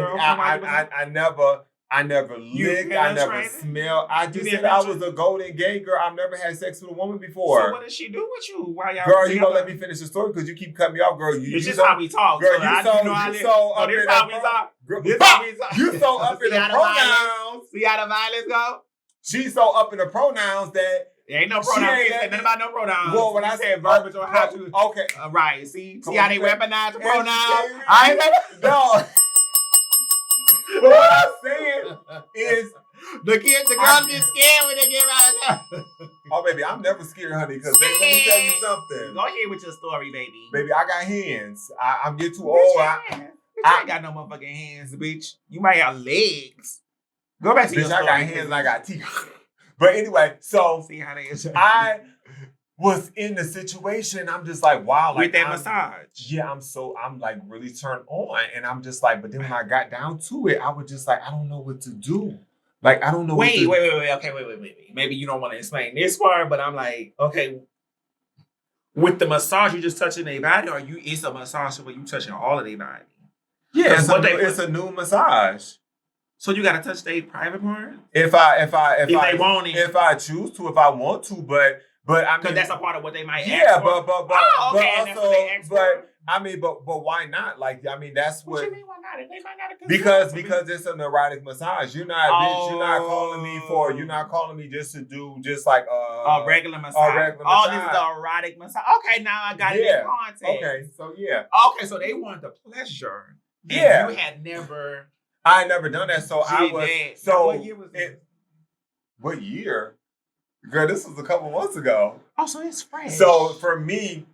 Speaker 1: never licked. I never smelled. I just said I was a golden gay girl. I've never had sex with a woman before.
Speaker 2: So what did she do with you? Why y'all?
Speaker 1: Girl, you gonna let me finish the story because you keep cutting me off, girl.
Speaker 2: It's just how we talk.
Speaker 1: Girl, you so up in the pronouns.
Speaker 2: See how the violence go?
Speaker 1: She's so up in the pronouns that
Speaker 2: there ain't no pronouns. Nothing about no pronouns.
Speaker 1: Well, when I said verbiage or how to,
Speaker 2: okay, right. See how they weaponize the pronouns.
Speaker 1: I ain't no. But what I'm saying is,
Speaker 2: the girls get scared when they get around there.
Speaker 1: Oh, baby, I'm never scared, honey, because let me tell you something.
Speaker 2: Go ahead with your story, baby.
Speaker 1: Baby, I got hands. I'm getting too old.
Speaker 2: I ain't got no motherfucking hands, bitch. You might have legs. Go back to your story.
Speaker 1: I got hands and I got teeth. But anyway, so
Speaker 2: see how they
Speaker 1: I was in the situation. I'm just like, wow.
Speaker 2: With that massage.
Speaker 1: Yeah, I'm like really turned on. And I'm just like, but then when I got down to it, I was just like, I don't know what to do. Like, I don't know
Speaker 2: wait. Okay, wait. Maybe you don't want to explain this part, but I'm like, okay. With the massage, you just touching their body, or it's a massage where you touching all of their body?
Speaker 1: Yeah, it's a new massage.
Speaker 2: So you gotta touch their private part?
Speaker 1: If they want it. If I choose to, if I want to, but I mean,
Speaker 2: because that's a part of what they might ask for.
Speaker 1: Yeah, but
Speaker 2: that's what they ask for.
Speaker 1: I mean, but why not? Like, I mean, that's
Speaker 2: what you mean, why not? They might not
Speaker 1: because it's an erotic massage. You're not bitch, you're not calling me just to do just like
Speaker 2: a regular massage. Oh, this is the erotic massage. Okay, now I got it in context.
Speaker 1: Okay, so yeah.
Speaker 2: Okay, so they want the pleasure. And
Speaker 1: yeah.
Speaker 2: You had never.
Speaker 1: I never done that, so I was. So
Speaker 2: what year was it?
Speaker 1: What year? Girl, this was a couple months ago.
Speaker 2: Oh, so it's fresh.
Speaker 1: So for me,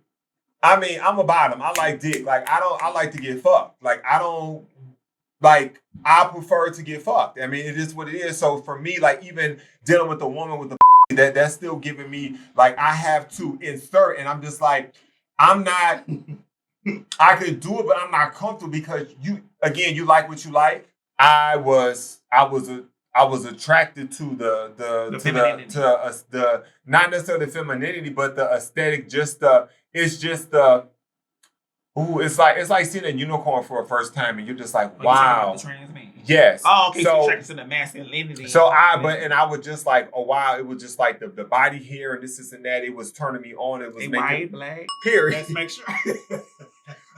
Speaker 1: I mean, I'm a bottom. I like dick. Like I like to get fucked. Like I prefer to get fucked. I mean, it is what it is. So for me, like even dealing with a woman with a that's still giving me like I have to insert, and I'm just like I'm not. I could do it, but I'm not comfortable because you like what you like. I was attracted to the not necessarily femininity, but the aesthetic. It's like seeing a unicorn for a first time, and you're just like, wow.
Speaker 2: The trans man.
Speaker 1: Yes.
Speaker 2: Oh, okay. So you're attracted to the masculinity.
Speaker 1: So I was just like, oh wow, it was just like the body hair and this and that. It was turning me on. It was making
Speaker 2: white, black.
Speaker 1: Period.
Speaker 2: Let's make sure.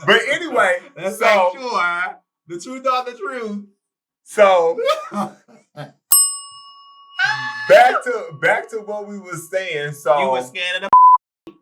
Speaker 1: But anyway,
Speaker 2: let's make sure the truth are the truth.
Speaker 1: So back to what we were saying. So
Speaker 2: you were scared of the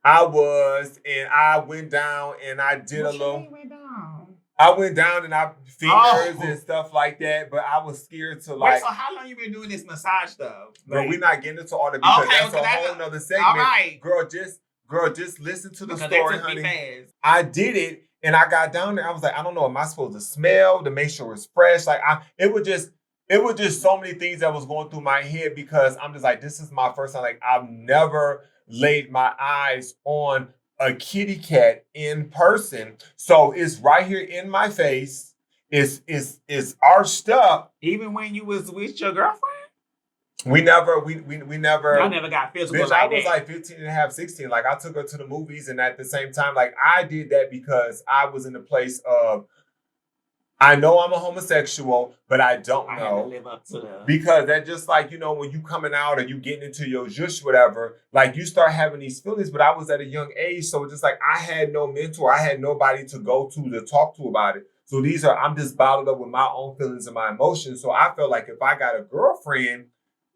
Speaker 1: I was, and I went down and I did a little.
Speaker 2: Went down?
Speaker 1: I went down and I fingers and stuff like that, but I was scared to like.
Speaker 2: Wait, so how long you been doing this massage stuff?
Speaker 1: Girl, we're not getting into all that because that's a whole nother segment.
Speaker 2: All right.
Speaker 1: Girl, just listen to the story, honey. I did it and I got down there. I was like, I don't know, am I supposed to smell to make sure it's fresh? Like it was just so many things that was going through my head because I'm just like, this is my first time. Like I've never laid my eyes on a kitty cat in person. So it's right here in my face. It's arched up.
Speaker 2: Even when you was with your girlfriend?
Speaker 1: We never.
Speaker 2: Y'all never got physical.
Speaker 1: Bitch, I was like 15 and a half, 16. Like I took her to the movies, and at the same time, like I did that because I was in a place of, I know I'm a homosexual, but I don't know.
Speaker 2: Had to live up to that.
Speaker 1: Because that just like, you know, when you coming out or you getting into your zhush, whatever, like you start having these feelings, but I was at a young age. So it's just like, I had no mentor. I had nobody to go to talk to about it. So I'm just bottled up with my own feelings and my emotions. So I felt like if I got a girlfriend,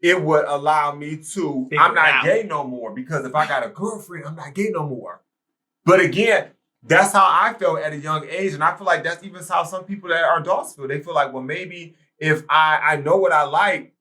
Speaker 1: it would allow me to, I'm not gay no more. Because if I got a girlfriend, I'm not gay no more. But again, that's how I felt at a young age. And I feel like that's even how some people that are adults feel. They feel like, well, maybe if I know what I like,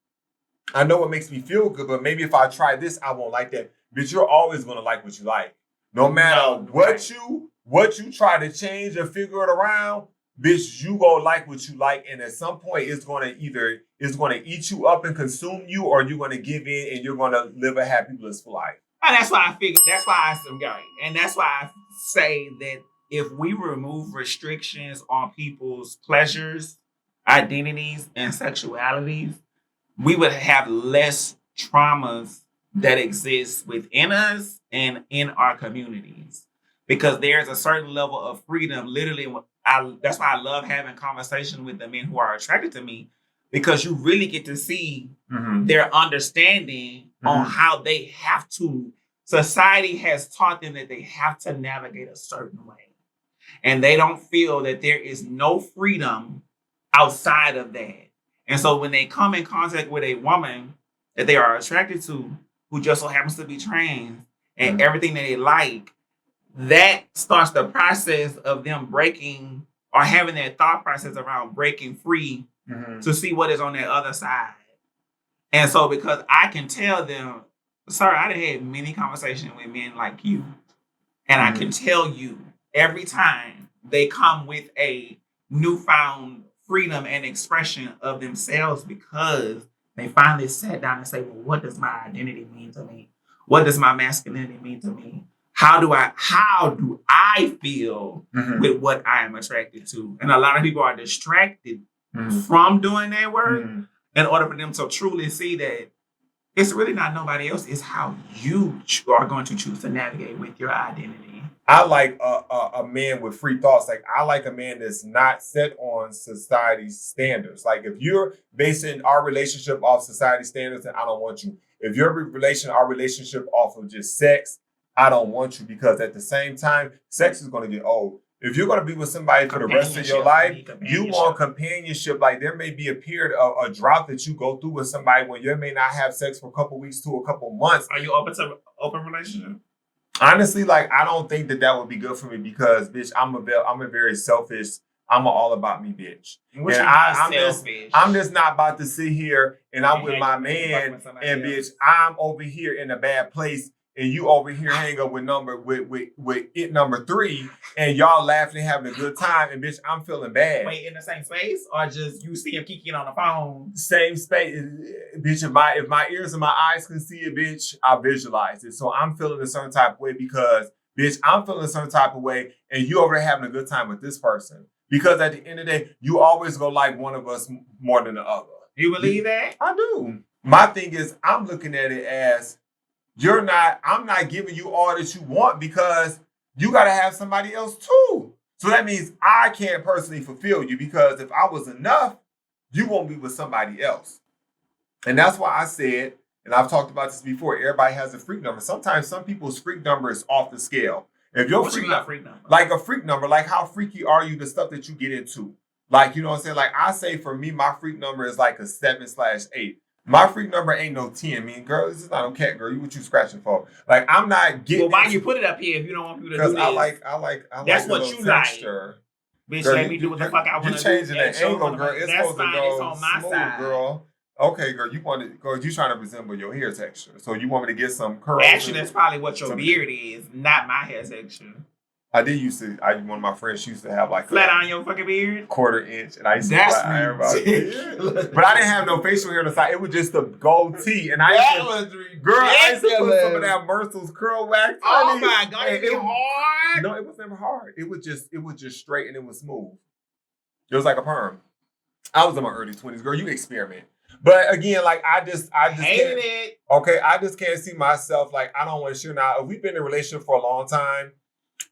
Speaker 1: I know what makes me feel good, but maybe if I try this, I won't like that. But you're always going to like what you like. No matter what you try to change or figure it around, bitch, you gonna like what you like. And at some point, it's going to eat you up and consume you, or you're going to give in and you're going to live a happy, blissful life.
Speaker 2: And that's why I'm going. And that's why I say that if we remove restrictions on people's pleasures, identities, and sexualities, we would have less traumas that exist within us and in our communities. Because there's a certain level of freedom. Literally, that's why I love having conversations with the men who are attracted to me, because you really get to see their understanding on how they have to. Society has taught them that they have to navigate a certain way. And they don't feel that there is no freedom outside of that. And so when they come in contact with a woman that they are attracted to, who just so happens to be trans, and everything that they like, that starts the process of them breaking or having that thought process around breaking free to see what is on that other side. And so because I can tell them, sir, I done had many conversations with men like you. And I can tell you every time they come with a newfound freedom and expression of themselves because they finally sat down and say, well, what does my identity mean to me? What does my masculinity mean to me? How do I feel with what I am attracted to? And a lot of people are distracted from doing that work in order for them to truly see that it's really not nobody else. It's how you are going to choose to navigate with your identity.
Speaker 1: I like a man with free thoughts. Like I like a man that's not set on society's standards. Like if you're basing our relationship off society standards, then I don't want you. If you're our relationship off of just sex, I don't want you, because at the same time, sex is going to get old. If you're going to be with somebody for the rest of your life, you want companionship. Like there may be a period of a drought that you go through with somebody when you may not have sex for a couple weeks to a couple months.
Speaker 2: Are you open to open relationship?
Speaker 1: Honestly, like I don't think that would be good for me because, bitch, I'm a very selfish. I'm an all about me bitch. I'm just not about to sit here and I'm with my man and bitch, I'm over here in a bad place. And you over here hang up with it number 3, and y'all laughing and having a good time, and bitch, I'm feeling bad.
Speaker 2: Wait, in the same space, or just you see him kicking on the phone?
Speaker 1: Same space, bitch. If my ears and my eyes can see it, bitch, I visualize it. So I'm feeling a certain type of way because, bitch, I'm feeling a certain type of way, and you over there having a good time with this person. Because at the end of the day, you always go like one of us more than the other.
Speaker 2: You believe that?
Speaker 1: I do. My thing is, I'm looking at it as, I'm not giving you all that you want because you got to have somebody else too. So that means I can't personally fulfill you, because if I was enough, you won't be with somebody else. And that's why I said, and I've talked about this before, everybody has a freak number. Sometimes some people's freak number is off the scale. If your freak number, like a freak number, like how freaky are you, the stuff that you get into? Like, you know what I'm saying? Like I say for me, my freak number is like a 7/8. My freak number ain't no 10. I mean, girl, this is not a cat, girl. What you scratching for? Like, I'm not getting.
Speaker 2: Well, why you put it up here if you don't want people to do this?
Speaker 1: Because I like.
Speaker 2: That's what you
Speaker 1: texture.
Speaker 2: like. Bitch, girl, let me do what the fuck I want to do.
Speaker 1: You're changing that angle, girl. It's supposed to go
Speaker 2: it's on my
Speaker 1: smooth,
Speaker 2: side.
Speaker 1: girl. Okay, girl, you trying to resemble your hair texture. So you want me to get some curls?
Speaker 2: Actually, that's probably what your beard is, not my hair texture.
Speaker 1: I did used to. One of my friends used to have like
Speaker 2: flat on your fucking beard,
Speaker 1: 1/4 inch, and I used to flat iron my beard. But I didn't have no facial hair on the side. It was just a goatee, and I used to put some of that Mercil's curl wax.
Speaker 2: Oh my god, it was hard.
Speaker 1: No, it was never hard. It was just straight and it was smooth. It was like a perm. I was in my early 20s, girl. You experiment. But again, like I just
Speaker 2: hated it.
Speaker 1: Okay, I just can't see myself. Like I don't want to share now. If we've been in a relationship for a long time,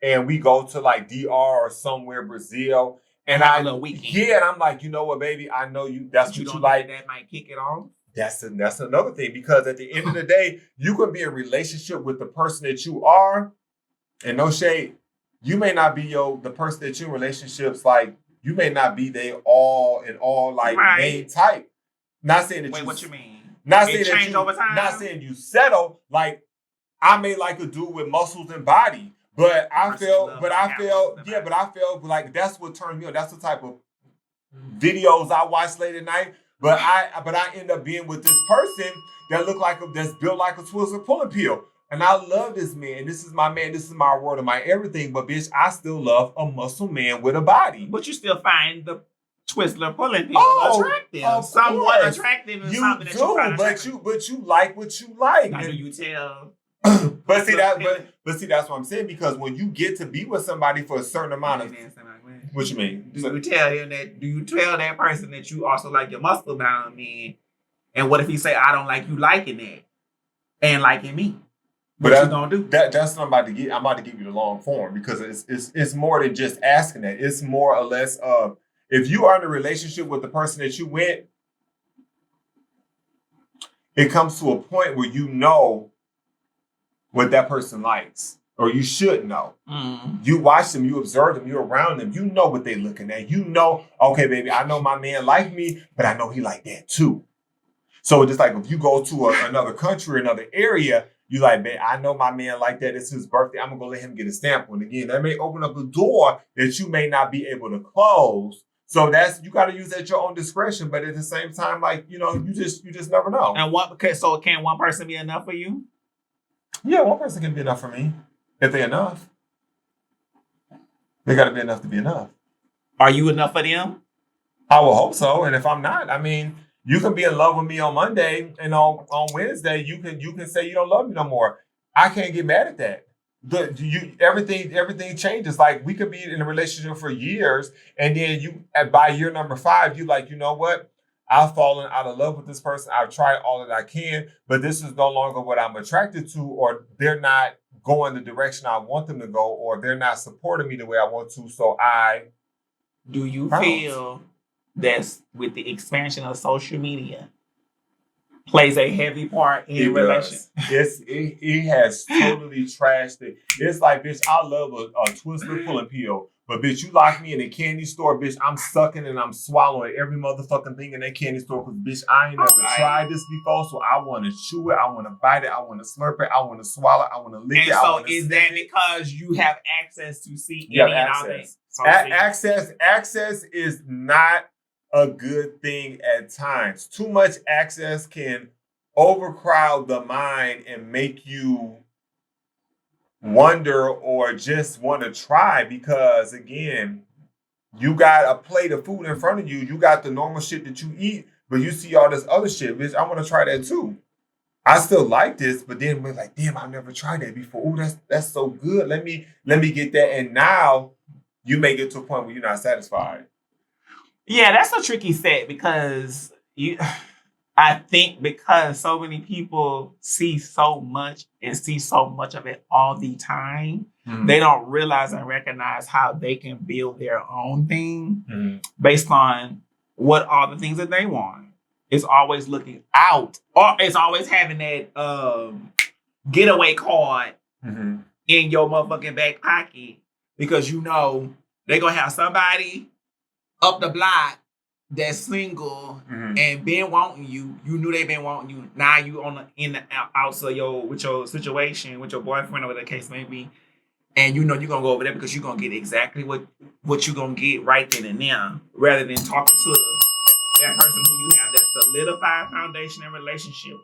Speaker 1: and we go to like DR or somewhere, Brazil, and and I'm like, you know what, baby, I know you. That's what you like.
Speaker 2: That might kick it off.
Speaker 1: That's another thing, because at the end of the day, you can be in a relationship with the person that you are, and no shade, you may not be the person that you in relationships like. You may not be their all like main type. Not saying that.
Speaker 2: Wait, what you mean?
Speaker 1: Not saying
Speaker 2: change over time.
Speaker 1: Not saying you settle. Like I may like a dude with muscles and body, but I feel like that's what turns me on. That's the type of videos I watch late at night. But I end up being with this person that that's built like a Twizzler pulling pill. And I love this man. This is my man. This is my world and my everything. But bitch, I still love a muscle man with a body.
Speaker 2: But you still find the Twizzler pulling pill attractive. Somewhat attractive and something that you find attractive.
Speaker 1: But you like what you like.
Speaker 2: How do you tell?
Speaker 1: But see that's what I'm saying, because when you get to be with somebody for a certain amount of what you mean?
Speaker 2: Do you tell that person that you also like your muscle bound man? And what if he say I don't like you liking that and liking me? What you gonna do?
Speaker 1: That's what I'm about to get. I'm about to give you the long form, because it's more than just asking that. It's more or less of, if you are in a relationship with the person that you went, it comes to a point where you know what that person likes, or you should know. Mm. You watch them, you observe them, you're around them, you know what they're looking at. You know, okay, baby, I know my man like me, but I know he like that too. So just like if you go to another country, another area, you like, man, I know my man like that. It's his birthday. I'm going to go let him get a stamp. And again, that may open up a door that you may not be able to close. So you got to use at your own discretion. But at the same time, like, you just never know.
Speaker 2: And so can one person be enough for you?
Speaker 1: Yeah, one person can be enough for me. If they're enough. They got to be enough to be enough.
Speaker 2: Are you enough for them?
Speaker 1: I will hope so. And if I'm not, I mean, you can be in love with me on Monday, and on Wednesday you can say you don't love me no more. I can't get mad at that. Everything changes. Like, we could be in a relationship for years, and then by year number 5, you like, you know what? I've fallen out of love with this person. I've tried all that I can, but this is no longer what I'm attracted to, or they're not going the direction I want them to go, or they're not supporting me the way I want to. So
Speaker 2: do you feel that's with the expansion of social media plays a heavy part in relations?
Speaker 1: It has totally trashed it. It's like, bitch, I love a Twizzler pulling pill, but bitch, you lock me in a candy store, bitch, I'm sucking and I'm swallowing every motherfucking thing in that candy store, because bitch, I ain't never tried this before, so I want to chew it, I want to bite it, I want to slurp it, I want to swallow it, I want to lick it.
Speaker 2: And so is that because you have access to see any and all things?
Speaker 1: Access is not a good thing at times. Too much access can overcrowd the mind and make you wonder or just want to try, because again, you got a plate of food in front of you. You got the normal shit that you eat, but you see all this other shit, bitch. I want to try that too. I still like this, but then we're like, damn, I've never tried that before. Oh, that's so good. Let me get that. And now you may get to a point where you're not satisfied.
Speaker 2: Yeah, that's a tricky set, because I think because so many people see so much and see so much of it all the time, they don't realize and recognize how they can build their own thing based on what are the things that they want. It's always looking out, or it's always having that getaway card in your motherfucking back pocket, because you know they're going to have somebody up the block that's single and been wanting you. You knew they been wanting you. Now you in the outside with your situation with your boyfriend or whatever the case may be, and you know you're gonna go over there because you're gonna get exactly what you're gonna get right then and there, rather than talking to that person who you have that solidified foundation and relationship with.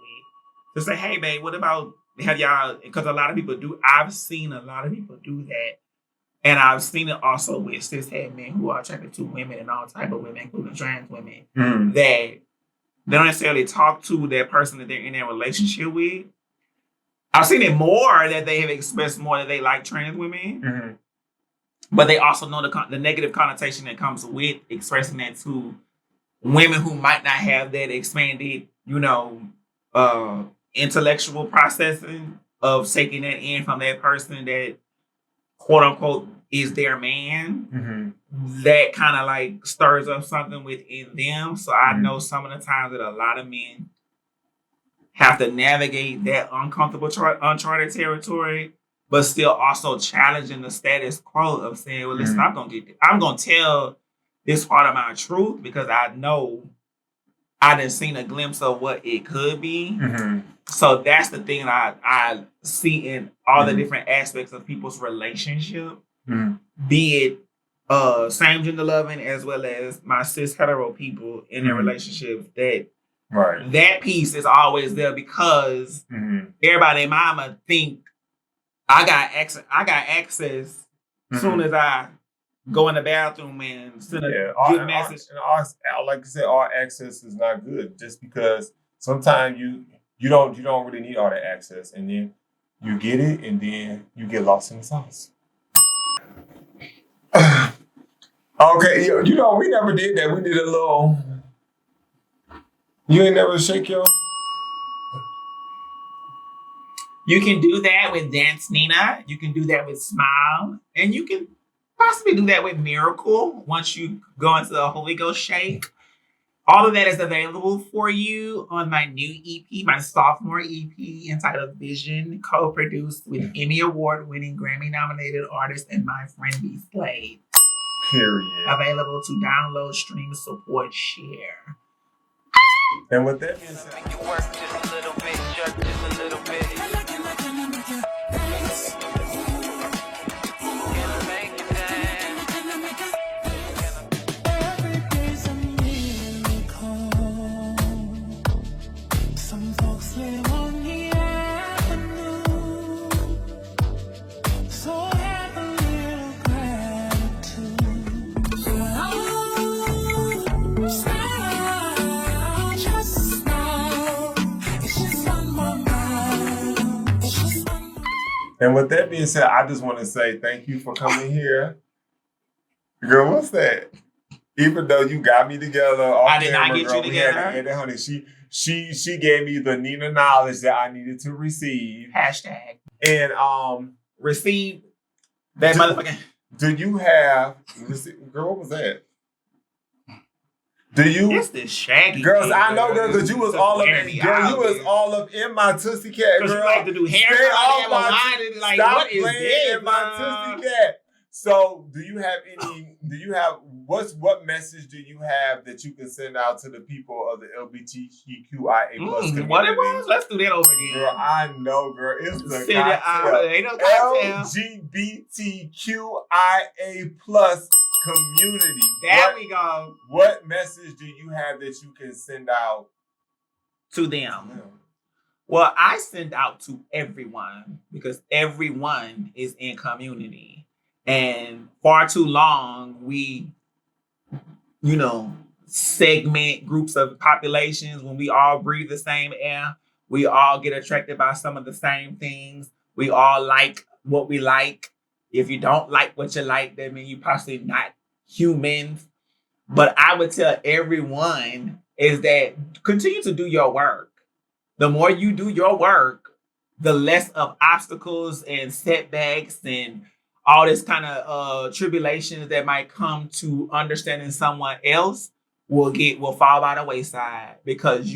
Speaker 2: To say, hey, babe, what about have y'all? Because a lot of people do. I've seen a lot of people do that, and I've seen it also with cishet men who are attracted to women and all type of women, including trans women, that they don't necessarily talk to that person that they're in a relationship with. I've seen it more that they have expressed more that they like trans women, but they also know the negative connotation that comes with expressing that to women who might not have that expanded, intellectual processing of taking that in from that person that quote unquote is their man. That kind of like stirs up something within them. So I know some of the times that a lot of men have to navigate that uncomfortable uncharted territory, but still also challenging the status quo of saying, well, listen, I'm gonna tell this part of my truth because I know I done seen a glimpse of what it could be. So that's the thing that I see in all the different aspects of people's relationship, be it same gender loving as well as my cis hetero people in their relationships, that piece is always there because everybody mama think I got access soon as I go in the bathroom and send a good message.
Speaker 1: Like I said, our access is not good just because sometimes you don't really need all that access, and then you get it, and then you get lost in the sauce. Okay, we never did that. We did a little. You ain't never shake your.
Speaker 2: You can do that with Dance Nina. You can do that with Smile, and you can possibly do that with Miracle once you go into the Holy Ghost shake. All of that is available for you on my new EP, my sophomore EP entitled Vision, co-produced with Emmy Award-winning, Grammy-nominated artist and my friend B. Slade.
Speaker 1: Period.
Speaker 2: Available to download, stream, support, share.
Speaker 1: And with that being said,
Speaker 3: make it work just a little bit, jerk just a little bit.
Speaker 1: And with that being said, I just want to say thank you for coming here. Girl, what's that? Even though you got me together off
Speaker 2: I did
Speaker 1: camera,
Speaker 2: not get
Speaker 1: girl,
Speaker 2: you together.
Speaker 1: And honey, she gave me the Nina knowledge that I needed to receive.
Speaker 2: Hashtag.
Speaker 1: And
Speaker 2: receive that motherfucking.
Speaker 1: Do you have girl, what was that? Do you?
Speaker 2: It's this shaggy.
Speaker 1: Girls,
Speaker 2: thing,
Speaker 1: I know, girl, because you was all up. Girl, you was
Speaker 2: here.
Speaker 1: all up in my Tootsie Cat, girl.
Speaker 2: You like to do hair.
Speaker 1: Stay off my
Speaker 2: like,
Speaker 1: stop
Speaker 2: what is
Speaker 1: playing
Speaker 2: this,
Speaker 1: in my Tootsie Cat. So, do you have what message do you have that you can send out to the people of the LGBTQIA plus community?
Speaker 2: What it was? Let's do that over again.
Speaker 1: Girl, I know, girl. It's the
Speaker 2: ain't no cocktail.
Speaker 1: LGBTQIA plus community.
Speaker 2: There we go.
Speaker 1: What message do you have that you can send out
Speaker 2: to them? Well, I send out to everyone because everyone is in community. And far too long, we, segment groups of populations when we all breathe the same air. We all get attracted by some of the same things. We all like what we like. If you don't like what you like, that means you're possibly not human. But I would tell everyone is that continue to do your work. The more you do your work, the less of obstacles and setbacks and all this kind of tribulations that might come to understanding someone else will fall by the wayside, because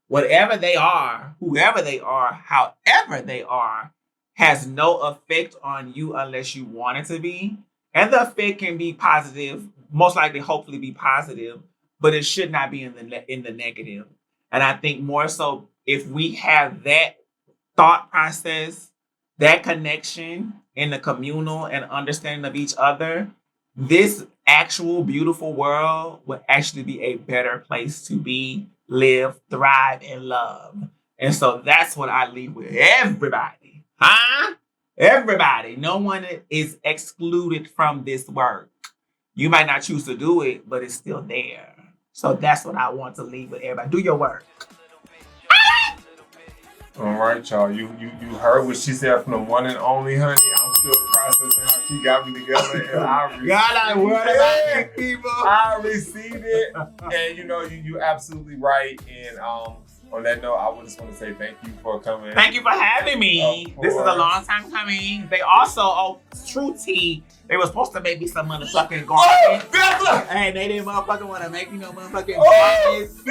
Speaker 2: whatever they are, whoever they are, however they are, has no effect on you unless you want it to be. And the effect can be positive, most likely, hopefully be positive, but it should not be in the negative. And I think more so if we have that thought process, that connection and the communal and understanding of each other, this actual beautiful world would actually be a better place to be, live, thrive, and love. And so that's what I leave with everybody. Huh? Everybody. No one is excluded from this work. You might not choose to do it, but it's still there. So that's what I want to leave with everybody. Do your work.
Speaker 1: All right, y'all. You heard what she said from the one and only, honey. I'm still processing how she got me together, and I received it. And you absolutely right. And on that note, I just want to say thank you for coming.
Speaker 2: Thank you for having me. This is a long time coming. They also, True Tea, they were supposed to make me some motherfucking garments. Hey, they didn't motherfucking want to make me no motherfucking garments.